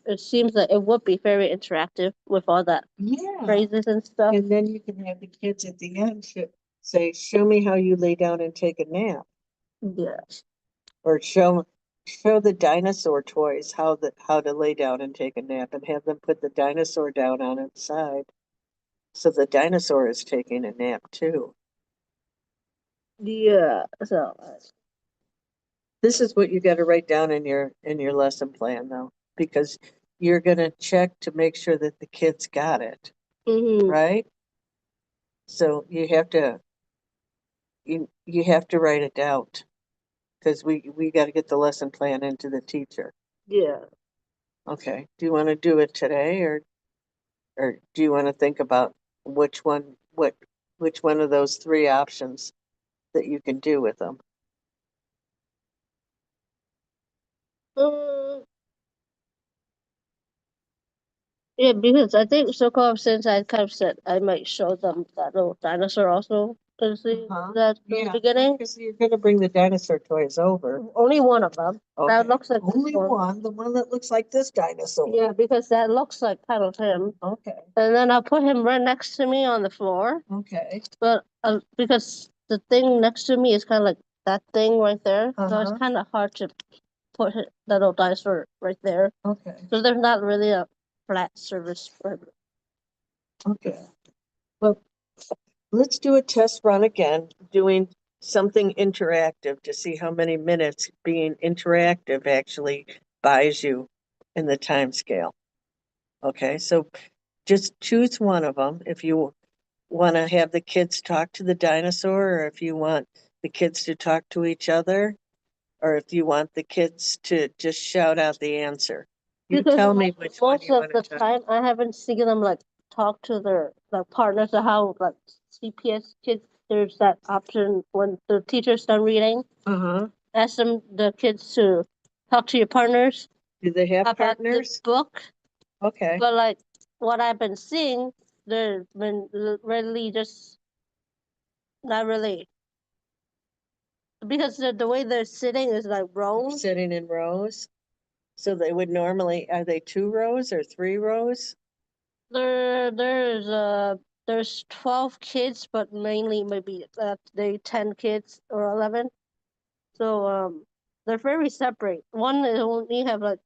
it seems that it would be very interactive with all that Yeah. phrases and stuff. And then you can have the kids at the end say, show me how you lay down and take a nap. Yeah. Or show the dinosaur toys how to lay down and take a nap, and have them put the dinosaur down on its side. So the dinosaur is taking a nap too. Yeah. So. This is what you got to write down in your lesson plan, though, because you're going to check to make sure that the kids got it. right? So you have to write it out because we got to get the lesson plan into the teacher. Yeah. Okay. Do you want to do it today, or do you want to think about which one of those three options that you can do with them? Uh, yeah, because I think Circle of Sense, I kind of said I might show them that little dinosaur also at the beginning. Because you're going to bring the dinosaur toys over. Only one of them. Okay. That looks like Only this one. one, the one that looks like this dinosaur. Yeah, because that looks like kind of him. Okay. And then I'll put him right next to me on the floor. Okay. But because the thing next to me is kind of like that thing right there, so it's kind of hard to put that little dinosaur right there. Okay. So there's not really a flat surface for him. Okay. Well, let's do a test run again, doing something interactive to see how many minutes being interactive actually buys you in the time scale. Okay, so just choose one of them if you want to have the kids talk to the dinosaur, or if you want the kids to talk to each other, or if you want the kids to just shout out the answer. You Because tell me which one you want to most of the time I haven't seen them like talk to their like partners, or how like CPS kids, there's that option when the teacher's done reading, ask the kids to talk to your partners Do they have about partners? the book. Okay. But like what I've been seeing, they've been really just not really, because the way they're sitting is like They're rows. sitting in rows. So they would normally, are they 2 rows or 3 rows? There's 12 kids, but mainly maybe they 10 kids or 11. So they're very separate. One is only have like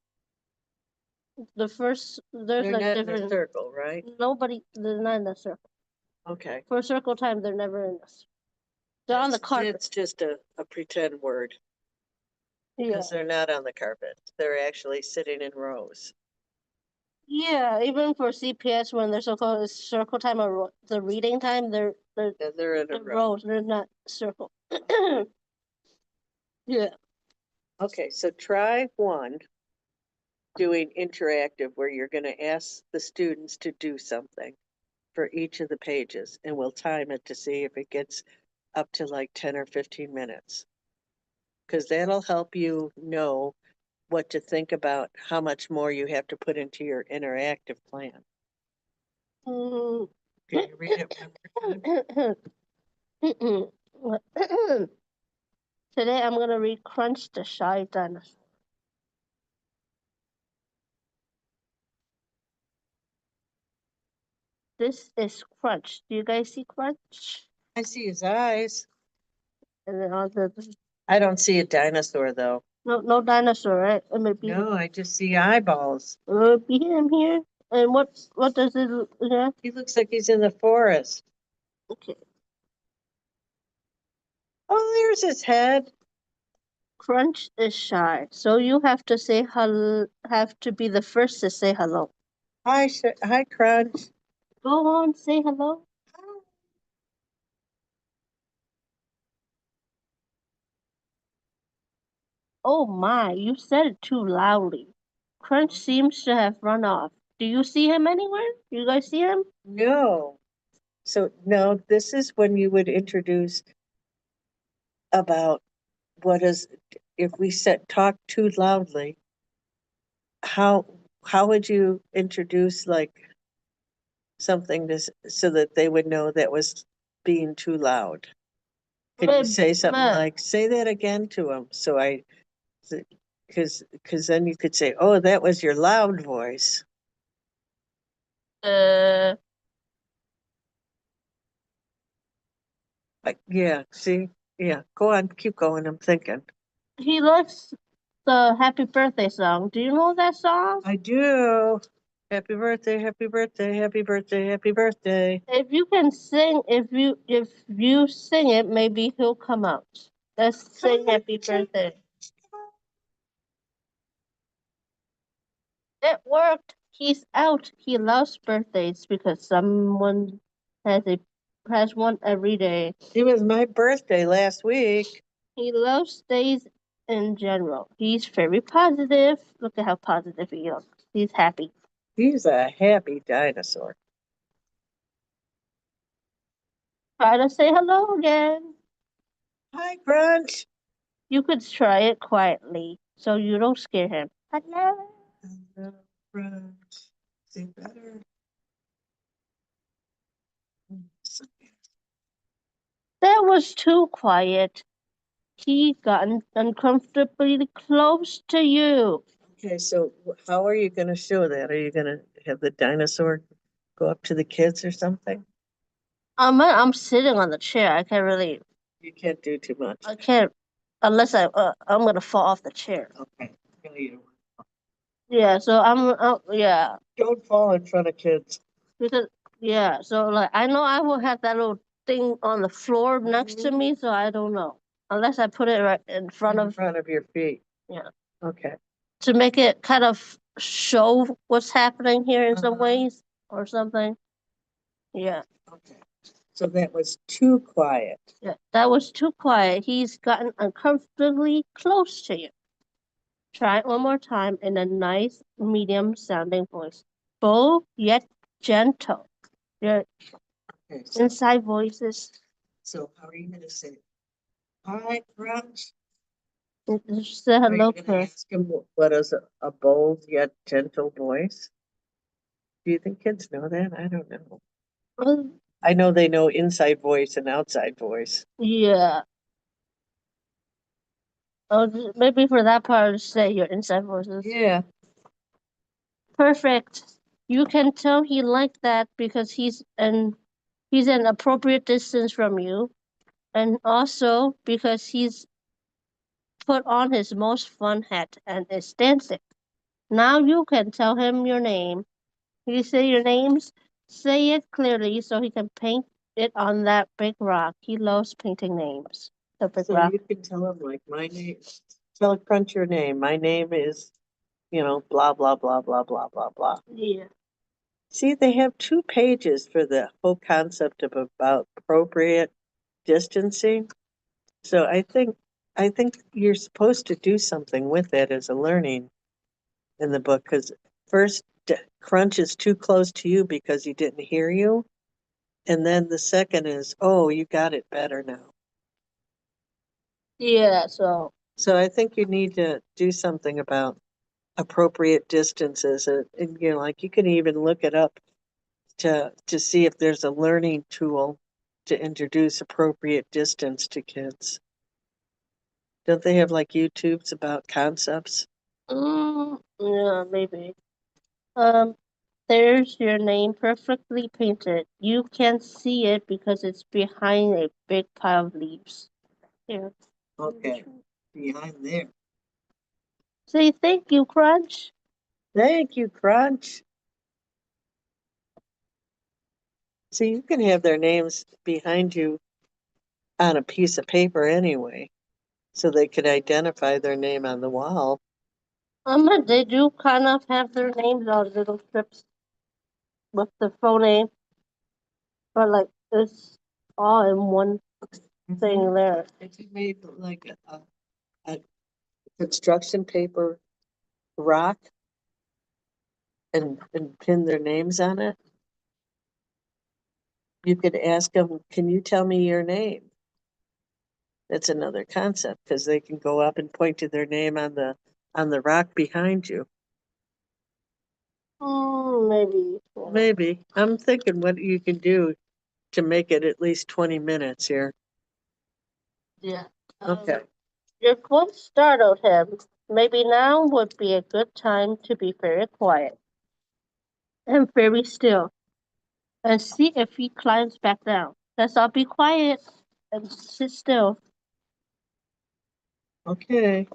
the first, there's They're like not in a different circle, right? nobody, they're not in the circle. Okay. For circle time, they're never in this. They're on the carpet. It's just a pretend word Yeah. because they're not on the carpet. They're actually sitting in rows. Yeah, even for CPS, when there's circle time or the reading time, Yeah, they're in a they're row. rows. They're not circle. Yeah. Okay, so try one doing interactive where you're going to ask the students to do something for each of the pages, and we'll time it to see if it gets up to like 10 or 15 minutes. Because that'll help you know what to think about, how much more you have to put into your interactive plan. Mm. Can you read it one more time? Today I'm gonna read Crunch the Shy Dinosaur. This is Crunch. Do you guys see Crunch? I see his eyes. And then I don't see a dinosaur though. no dinosaur, right? It may be No, I just see eyeballs. be him here. And what does it look like? He looks like he's in the forest. Okay. Oh, there's his head. Crunch is shy, so you have to say hello. Have to be the first to say hello. Hi, Crunch. Go on, say hello. Oh my, you said it too loudly. Crunch seems to have run off. Do you see him anywhere? Do you guys see him? No. So no, this is when you would introduce about what is, if we said talk too loudly, how would you introduce like something so that they would know that was being too loud? Could you say something like, say that again to them? So because then you could say, oh, that was your loud voice. Like, yeah, see, yeah, go on, keep going. I'm thinking. He likes the Happy Birthday song. Do you know that song? I do. Happy birthday, happy birthday, happy birthday, happy birthday. If you can sing, if you sing it, maybe he'll come out. Let's sing Happy Birthday. It worked. He's out. He loves birthdays because someone has one every day. It was my birthday last week. He loves days in general. He's very positive. Look at how positive he looks. He's happy. He's a happy dinosaur. Try to say hello again. Hi, Crunch. You could try it quietly so you don't scare him. Hello. Hello, Crunch. Say better. That was too quiet. He got uncomfortably close to you. Okay, so how are you going to show that? Are you going to have the dinosaur go up to the kids or something? I'm sitting on the chair. I can't really. You can't do too much. I can't unless I'm gonna fall off the chair. Okay. No, you don't. Yeah. So yeah. Don't fall in front of kids. Because yeah. So like I know I will have that little thing on the floor next to me. So I don't know unless I put it right in front In of front of your feet. yeah Okay. to make it kind of show what's happening here in some ways or something. Yeah. Okay. So that was too quiet. Yeah. That was too quiet. He's gotten uncomfortably close to you. Try it one more time in a nice, medium sounding voice. Bold yet gentle. Your Okay. So, inside voices. how are you going to say it? Hi, Crunch. Just say Are hello you going to first. ask him what is a bold yet gentle voice? Do you think kids know that? I don't know. I know they know inside voice and outside voice. Yeah. Oh, maybe for that part, say your inside voices. Yeah. Perfect. You can tell he liked that because he's an appropriate distance from you, and also because he's put on his most fun hat and is dancing. Now you can tell him your name. You say your names, say it clearly so he can paint it on that big rock. He loves painting names. The big So rock. you can tell him like my name. Tell Crunch your name. My name is, blah blah blah blah blah blah blah. Yeah. See, they have 2 pages for the whole concept of about appropriate distancing. So I think you're supposed to do something with that as a learning in the book because first Crunch is too close to you because he didn't hear you. And then the second is, oh, you got it better now. Yeah, so So I think you need to do something about appropriate distances. And like you can even look it up to see if there's a learning tool to introduce appropriate distance to kids. Don't they have like YouTubes about concepts? yeah, maybe. Um, there's your name perfectly painted. You can't see it because it's behind a big pile of leaves. Here. Okay, behind there. Say thank you, Crunch. Thank you, Crunch. So you can have their names behind you on a piece of paper anyway, so they could identify their name on the wall. They do kind of have their names on little strips with the full name, but like it's all in one thing there. If you made like a construction paper rock and pin their names on it, you could ask them, can you tell me your name? That's another concept because they can go up and point to their name on the rock behind you. Maybe. Maybe. I'm thinking what you can do to make it at least 20 minutes here. Yeah. Okay. Your voice startled him. Maybe now would be a good time to be very quiet and very still and see if he climbs back down. Let's all be quiet and sit still. Okay.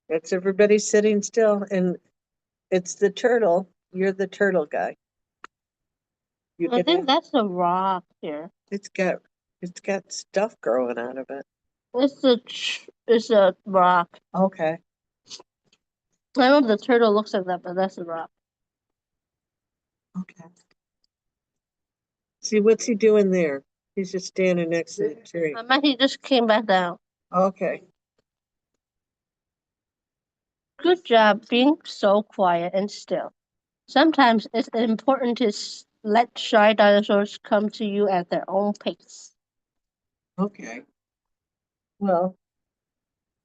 That's everybody sitting still and it's the turtle. You're the turtle guy. You I can think have, that's a rock here. it's got stuff growing out of it. It's a rock. Okay. I know the turtle looks like that, but that's a rock. Okay. See, what's he doing there? He's just standing next to the tree. I bet he just came back down. Okay. Good job being so quiet and still. Sometimes it's important to let shy dinosaurs come to you at their own pace. Okay. Well,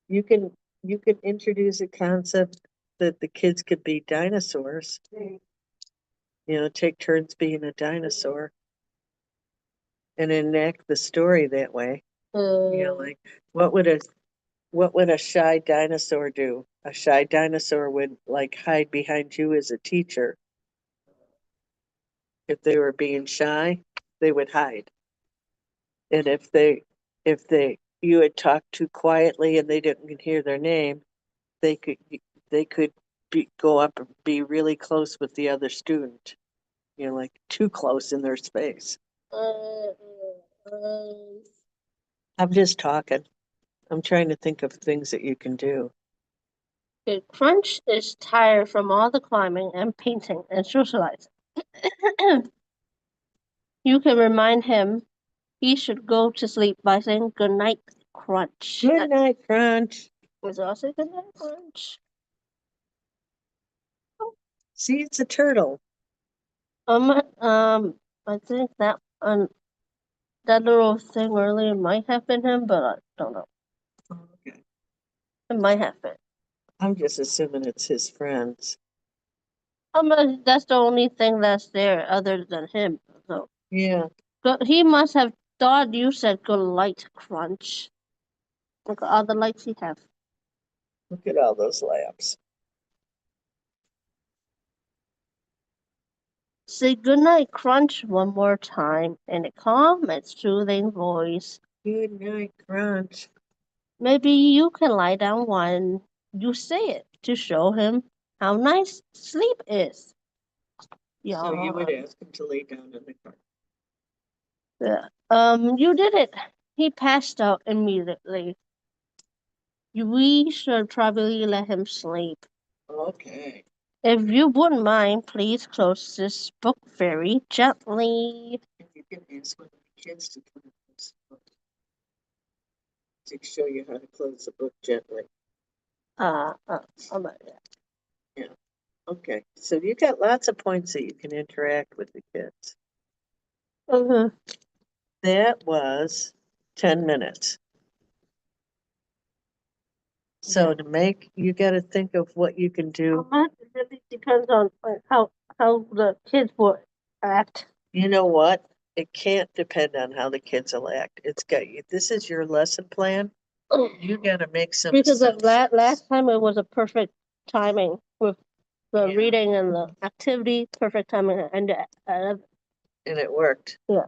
you can introduce a concept that the kids could be dinosaurs. Take turns being a dinosaur and enact the story that way. Like what would a shy dinosaur do? A shy dinosaur would like hide behind you as a teacher. If they were being shy, they would hide. And if you had talked too quietly and they didn't hear their name, they could go up and be really close with the other student. Like too close in their space. I'm just talking. I'm trying to think of things that you can do. Crunch is tired from all the climbing and painting and socializing. You can remind him he should go to sleep by saying good night, Crunch. Good night, Crunch. Was also good night, Crunch. See, it's a turtle. I think that little thing earlier might have been him, but I don't know. Okay. It might have been. I'm just assuming it's his friends. That's the only thing that's there other than him. So Yeah. but he must have thought you said good light, Crunch. Look at all the lights he have. Look at all those lamps. Say good night, Crunch, one more time in a calm and soothing voice. Good night, Crunch. Maybe you can lie down when you say it to show him how nice sleep is. So you would ask him to lay down in the car. Yeah. You did it. He passed out immediately. We should probably let him sleep. Okay. If you wouldn't mind, please close this book very gently. And you can ask one of the kids to come and close the book to show you how to close the book gently. Uh, uh, um, Yeah. Okay. So you got lots of points that you can interact with the kids. uh-huh. That was 10 minutes. So to make, you got to think of what you can do. It really depends on how the kids will act. You know what? It can't depend on how the kids will act. It's got you. This is your lesson plan. You got to make some. Because last time it was a perfect timing with the Yeah. reading and the activity, perfect timing, and it worked. Yeah.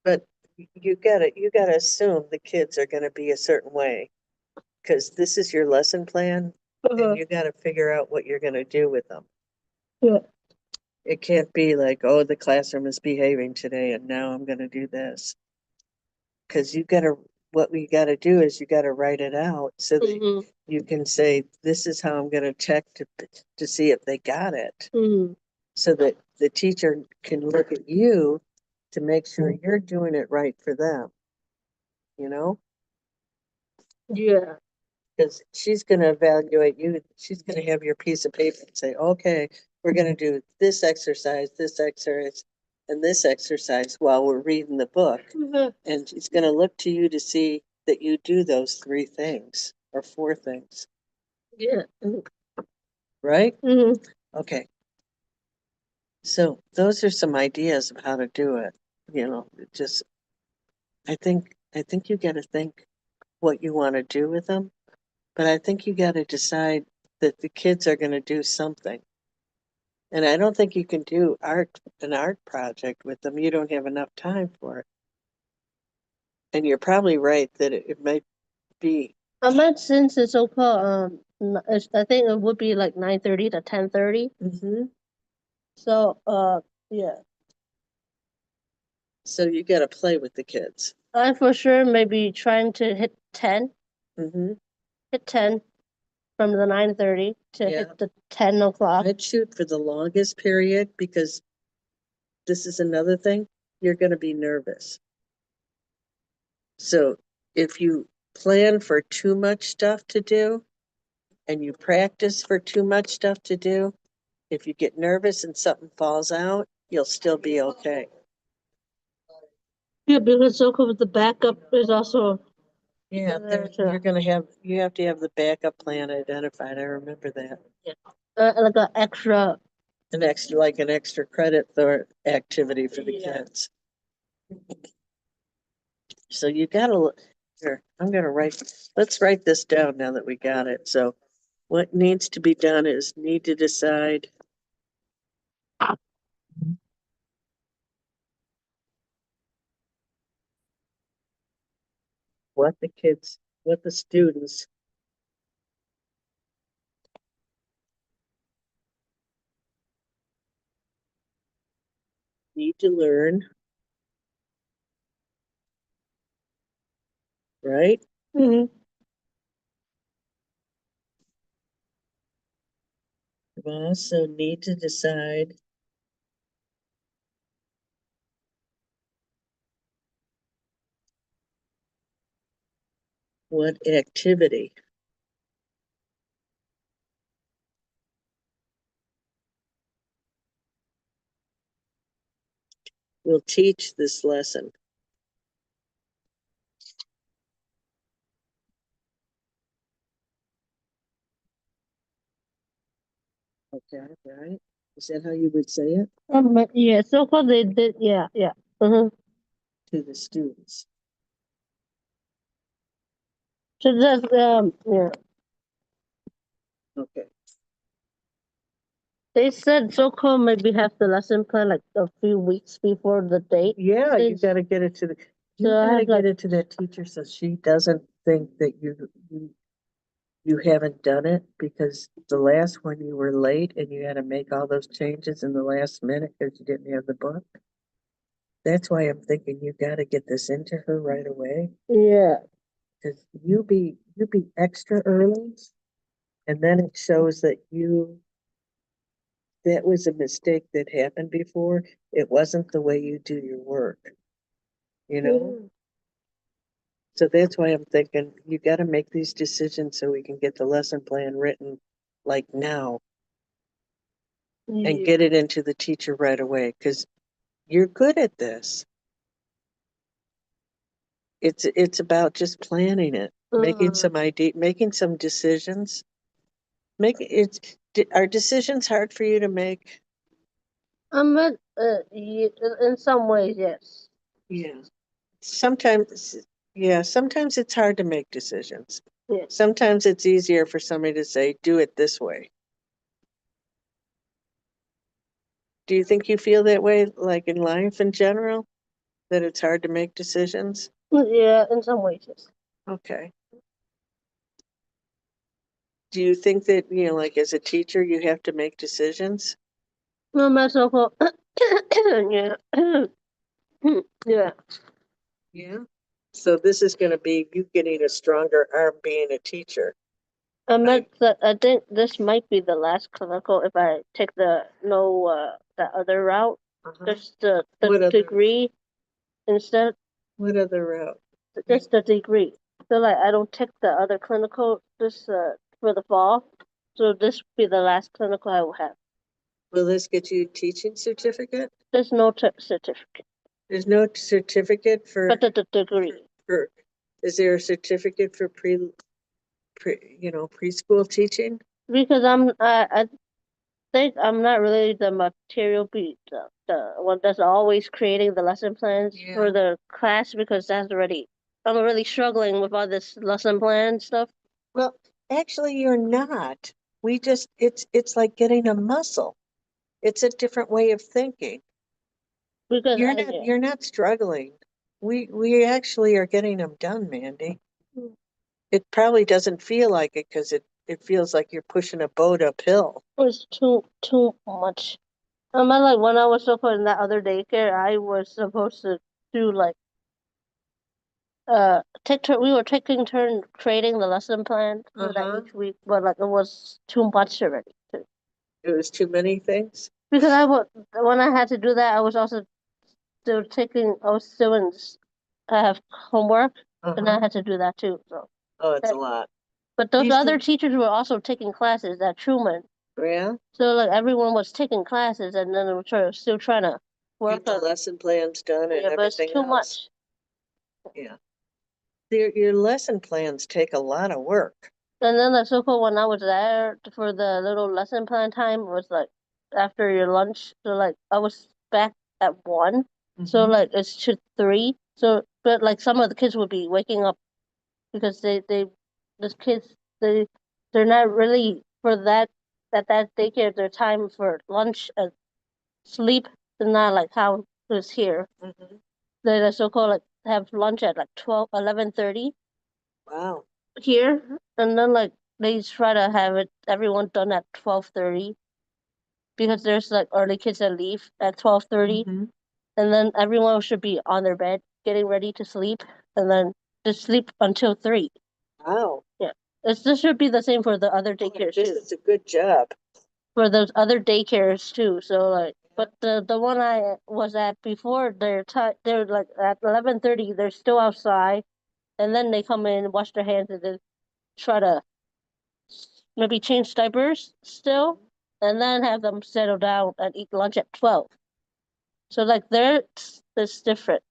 But you gotta assume the kids are gonna be a certain way, because this is your lesson plan, and you gotta figure out what you're gonna do with them. Yeah. It can't be like, oh, the classroom is behaving today, and now I'm gonna do this. Because what we gotta do is you gotta write it out so that you can say, this is how I'm gonna check to see if they got it. So that the teacher can look at you to make sure you're doing it right for them. Yeah. Because she's going to evaluate you. She's going to have your piece of paper and say, okay, we're going to do this exercise, and this exercise while we're reading the book. And she's going to look to you to see that you do those 3 things or 4 things. Yeah. Right? Okay. So those are some ideas of how to do it. Just I think you got to think what you want to do with them, but I think you got to decide that the kids are going to do something. And I don't think you can do an art project with them. You don't have enough time for it. And you're probably right that it might be. Since it's so called I think it would be like 9:30 to 10:30. So yeah. So you got to play with the kids. I for sure maybe trying to hit 10. Mm-hmm. Hit 10 from the 9:30 to Yeah. hit the 10 o'clock. I'd shoot for the longest period because this is another thing, you're going to be nervous. So if you plan for too much stuff to do and you practice for too much stuff to do, if you get nervous and something falls out, you'll still be okay. Yeah, because so with the backup is also Yeah, you're gonna you have to have the backup plan identified. I remember that. like an extra. An extra credit for activity for the kids. So you gotta here. I'm gonna let's write this down now that we got it. So what needs to be done is need to decide what the students need to learn, right? Mm-hmm. We also need to decide what activity will teach this lesson. Okay, right? Is that how you would say it? Yeah, so far they did, yeah. Mm-hmm. To the students. So that's, yeah. Okay. They said so-called maybe have the lesson plan like a few weeks before the date. Yeah, you gotta get it to the, you So I gotta have, get like, it to that teacher so she doesn't think that you haven't done it, because the last one you were late and you had to make all those changes in the last minute because you didn't have the book. That's why I'm thinking you gotta get this into her right away, yeah. because you be extra early, and then it shows that that was a mistake that happened before. It wasn't the way you do your work, you know? So that's why I'm thinking you got to make these decisions so we can get the lesson plan written like now and get it into the teacher right away, because you're good at this. It's about just planning it, making some making some decisions. Are decisions hard for you to make? But in some ways, yes. Yeah. Sometimes, yeah, sometimes it's hard to make decisions. Yeah. Sometimes it's easier for somebody to say, do it this way. Do you think you feel that way, like in life in general, that it's hard to make decisions? Yeah, in some ways, yes. Okay. Do you think that, like as a teacher, you have to make decisions? No, my so-called, yeah. Yeah. Yeah. So this is going to be you getting a stronger arm being a teacher. I meant that I think this might be the last clinical if I take the the other route. Just the What other, degree instead. what other route? Just the degree. So like I don't take the other clinical this for the fall. So this will be the last clinical I will have. Will this get you a teaching certificate? There's no certificate, There's no certificate but the degree. Is there a certificate for preschool teaching? Because I think I'm not really the material be the one that's always creating the lesson plans for the class, because that's already I'm really struggling with all this lesson plan stuff. Well, actually, you're not. It's like getting a muscle. It's a different way of thinking. Because You're not struggling. We actually are getting them done, Mandy. It probably doesn't feel like it because it feels like you're pushing a boat uphill. it's too much. I mean, like when I was supposed in that other daycare, I was supposed to do like we were taking turn creating the lesson plan for that each week, but like it was too much already. It was too many things? Because when I had to do that, I was also still I was doing I have homework, and I had to do that too. So. Oh, it's a lot. But those other teachers were also taking classes at Truman. Yeah? So like everyone was taking classes, and then they were still trying to work Get the on lesson plans done and but it's everything too else. much. Yeah. Your lesson plans take a lot of work. And then the so-called when I was there for the little lesson plan time was like after your lunch. So like I was back at 1, so like it's to 3. So but like some of the kids would be waking up because those kids they're not really for that daycare. Their time for lunch and sleep is not like how it is here. They're so-called like have lunch at like 11:30 Wow. here, and then like they try to have everyone done at 12:30 because there's like early kids that leave at 12:30, and then everyone should be on their bed getting ready to sleep, and then just sleep until 3. Wow. Yeah, this should be the same for the other daycares This too. is a good job. For those other daycares too. So like, but the one I was at before, they're like at 11:30, they're still outside, and then they come in, wash their hands, and then try to maybe change diapers still, and then have them settle down and eat lunch at 12. So like it's different,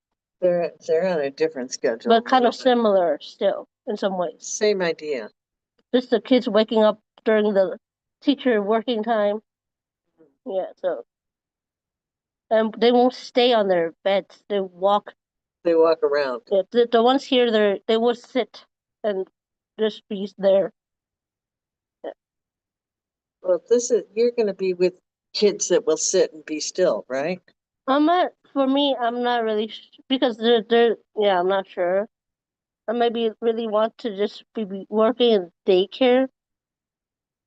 They're on a different schedule. but kind of similar still in some ways. Same idea. Just the kids waking up during the teacher working time. Yeah, so and they won't stay on their beds. They walk. They walk around. Yeah, the ones here, they will sit and just be there. Yeah. Well, you're going to be with kids that will sit and be still, right? For me, I'm not really because yeah, I'm not sure. I maybe really want to just be working in daycare,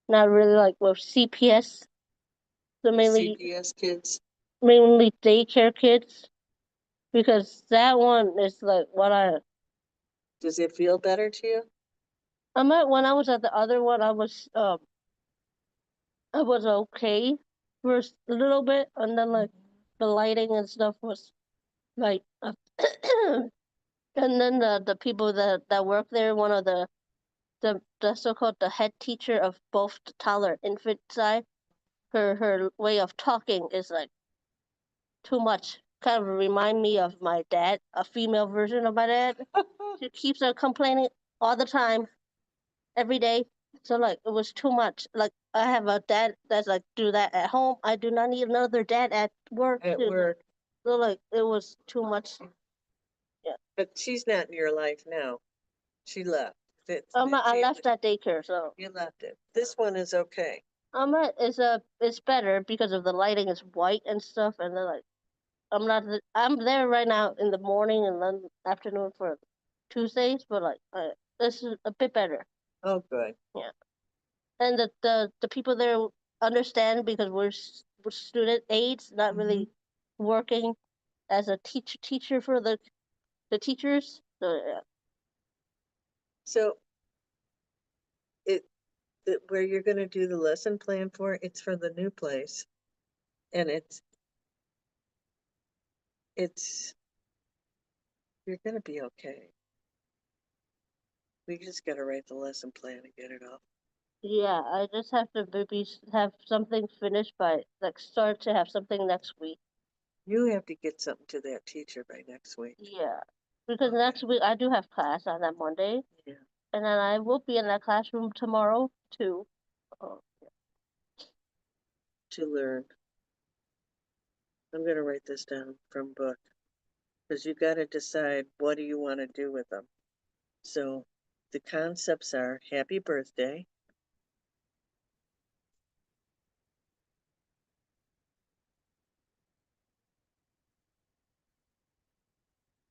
not really like with CPS. So CPS kids. mainly daycare kids, because that one is like what Does it feel better to you? when I was at the other one, I was okay for a little bit, and then like the lighting and stuff was like, and then the people that work there, one of the so-called the head teacher of both the toddler and infant side, her way of talking is like too much. Kind of remind me of my dad, a female version of my dad. She keeps on complaining all the time, every day. So like it was too much. Like I have a dad that's like do that at home. I do not need another dad at work. At work. So like it was too much. Yeah. But she's not in your life now. She left. I left that daycare, so you left it. This one is okay. it's better because of the lighting is white and stuff, and then like I'm there right now in the morning and then afternoon for Tuesdays, but like this is a bit better. Oh, good. Yeah. And the people there understand because we're student aides, not really working as a teacher for the teachers. So yeah. So where you're going to do the lesson plan for, it's for the new place, and it's you're going to be okay. We just got to write the lesson plan and get it off. Yeah, I just have to maybe have something finished by like start to have something next week. You have to get something to that teacher by next week. Yeah, because next week I do have class on that Monday. Yeah. And then I will be in that classroom tomorrow too. To learn. I'm going to write this down from book, because you got to decide what do you want to do with them. So the concepts are happy birthday,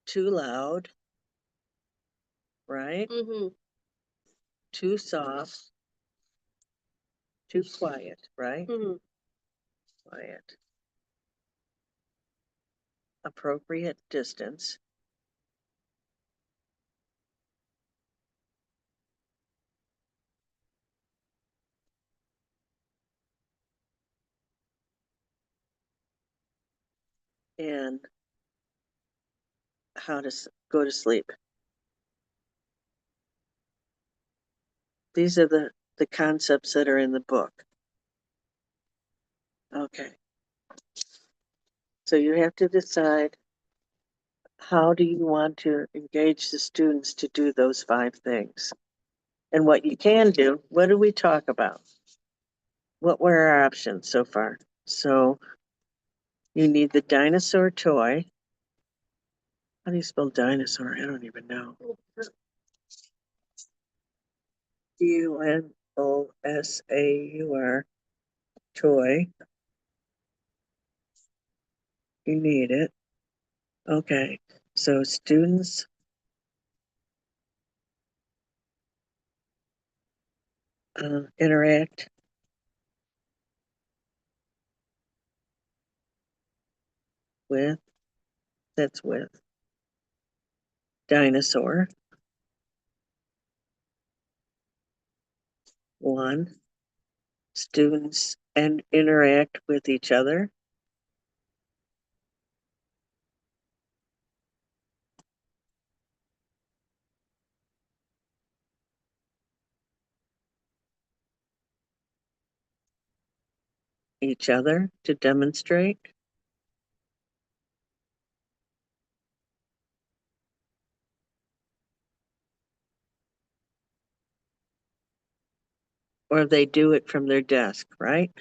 too loud, right? Too soft, too quiet, right? Quiet. Appropriate distance. and how to go to sleep. These are the concepts that are in the book. Okay. So you have to decide, how do you want to engage the students to do those 5 things? And what you can do, what do we talk about? What were our options so far? So you need the dinosaur toy. How do you spell dinosaur? I don't even know. Dinosaur, toy. You need it. Okay. So students interact with, that's with, dinosaur. 1. Students and interact with each other. Each other to demonstrate. Or they do it from their desk, right?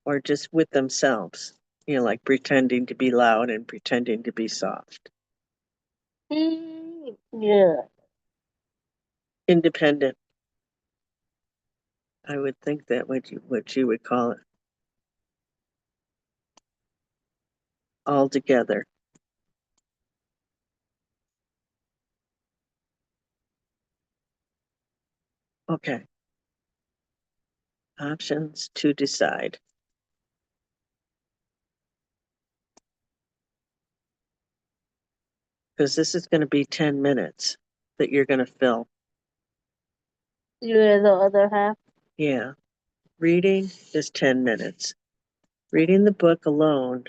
Or just with themselves, like pretending to be loud and pretending to be soft. Yeah. Independent. I would think that what you would call it. All together. Okay. Options to decide. Because this is going to be 10 minutes that you're going to fill. Yeah, the other half. Yeah. Reading is 10 minutes. Reading the book alone,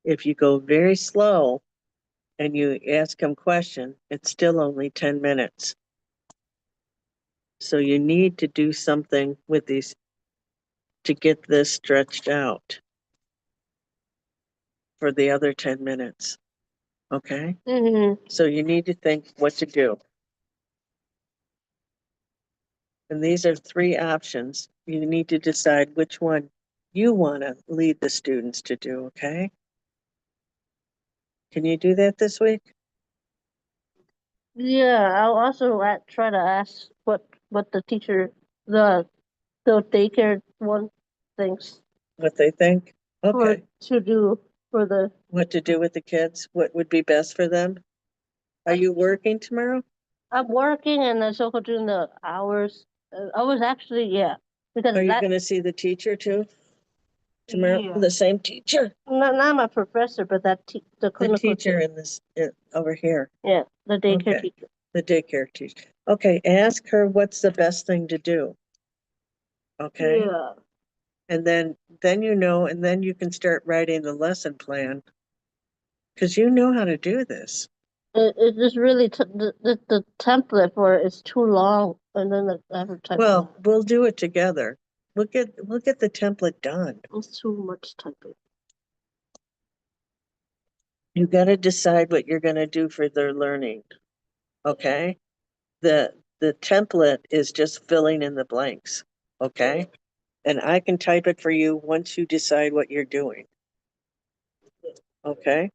if you go very slow and you ask them question, it's still only 10 minutes. So you need to do something with these to get this stretched out for the other 10 minutes. Okay? So you need to think what to do. And these are 3 options. You need to decide which one you want to lead the students to do, okay? Can you do that this week? Yeah, I'll also try to ask what the teacher, the daycare one thinks What they think? Okay. to do for the. What to do with the kids? What would be best for them? Are you working tomorrow? I'm working and I'm also doing the hours. I was actually, yeah, because Are you going to see the teacher too tomorrow? Yeah. The same teacher? Not my professor, but the The clinical teacher in this over here. Yeah, the daycare Okay. teacher. The daycare teacher. Okay, ask her what's the best thing to do. Okay. Yeah. And then and then you can start writing the lesson plan, because you know how to do this. It just really the template for it is too long, and then the advertisement. Well, we'll do it together. We'll get the template done. It's too much typing. You got to decide what you're going to do for their learning. Okay? The template is just filling in the blanks. Okay? And I can type it for you once you decide what you're doing. Okay?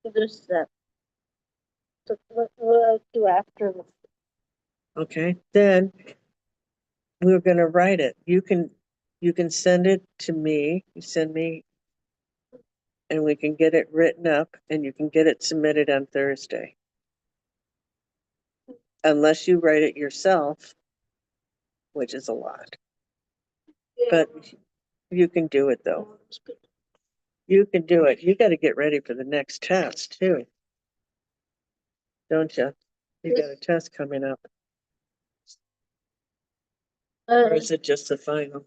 There's that. So what I'll do after. Okay? Then we're going to write it. You can send it to me. You send me, and we can get it written up, and you can get it submitted on Thursday. Unless you write it yourself, which is a lot. But you can do it though. You can do it. You got to get ready for the next test too, don't you? You got a test coming up, or is it just the final?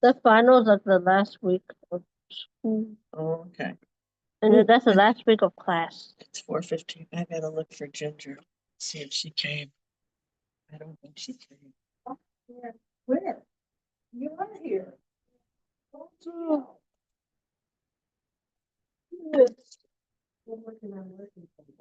The finals are the last week of school, Oh, okay. and Ooh, that's the last week of class. It's 4:15. I gotta look for Ginger, see if she came. I don't think she came. Oh, yeah. Where? You are here. Oh, good. I'm looking for you.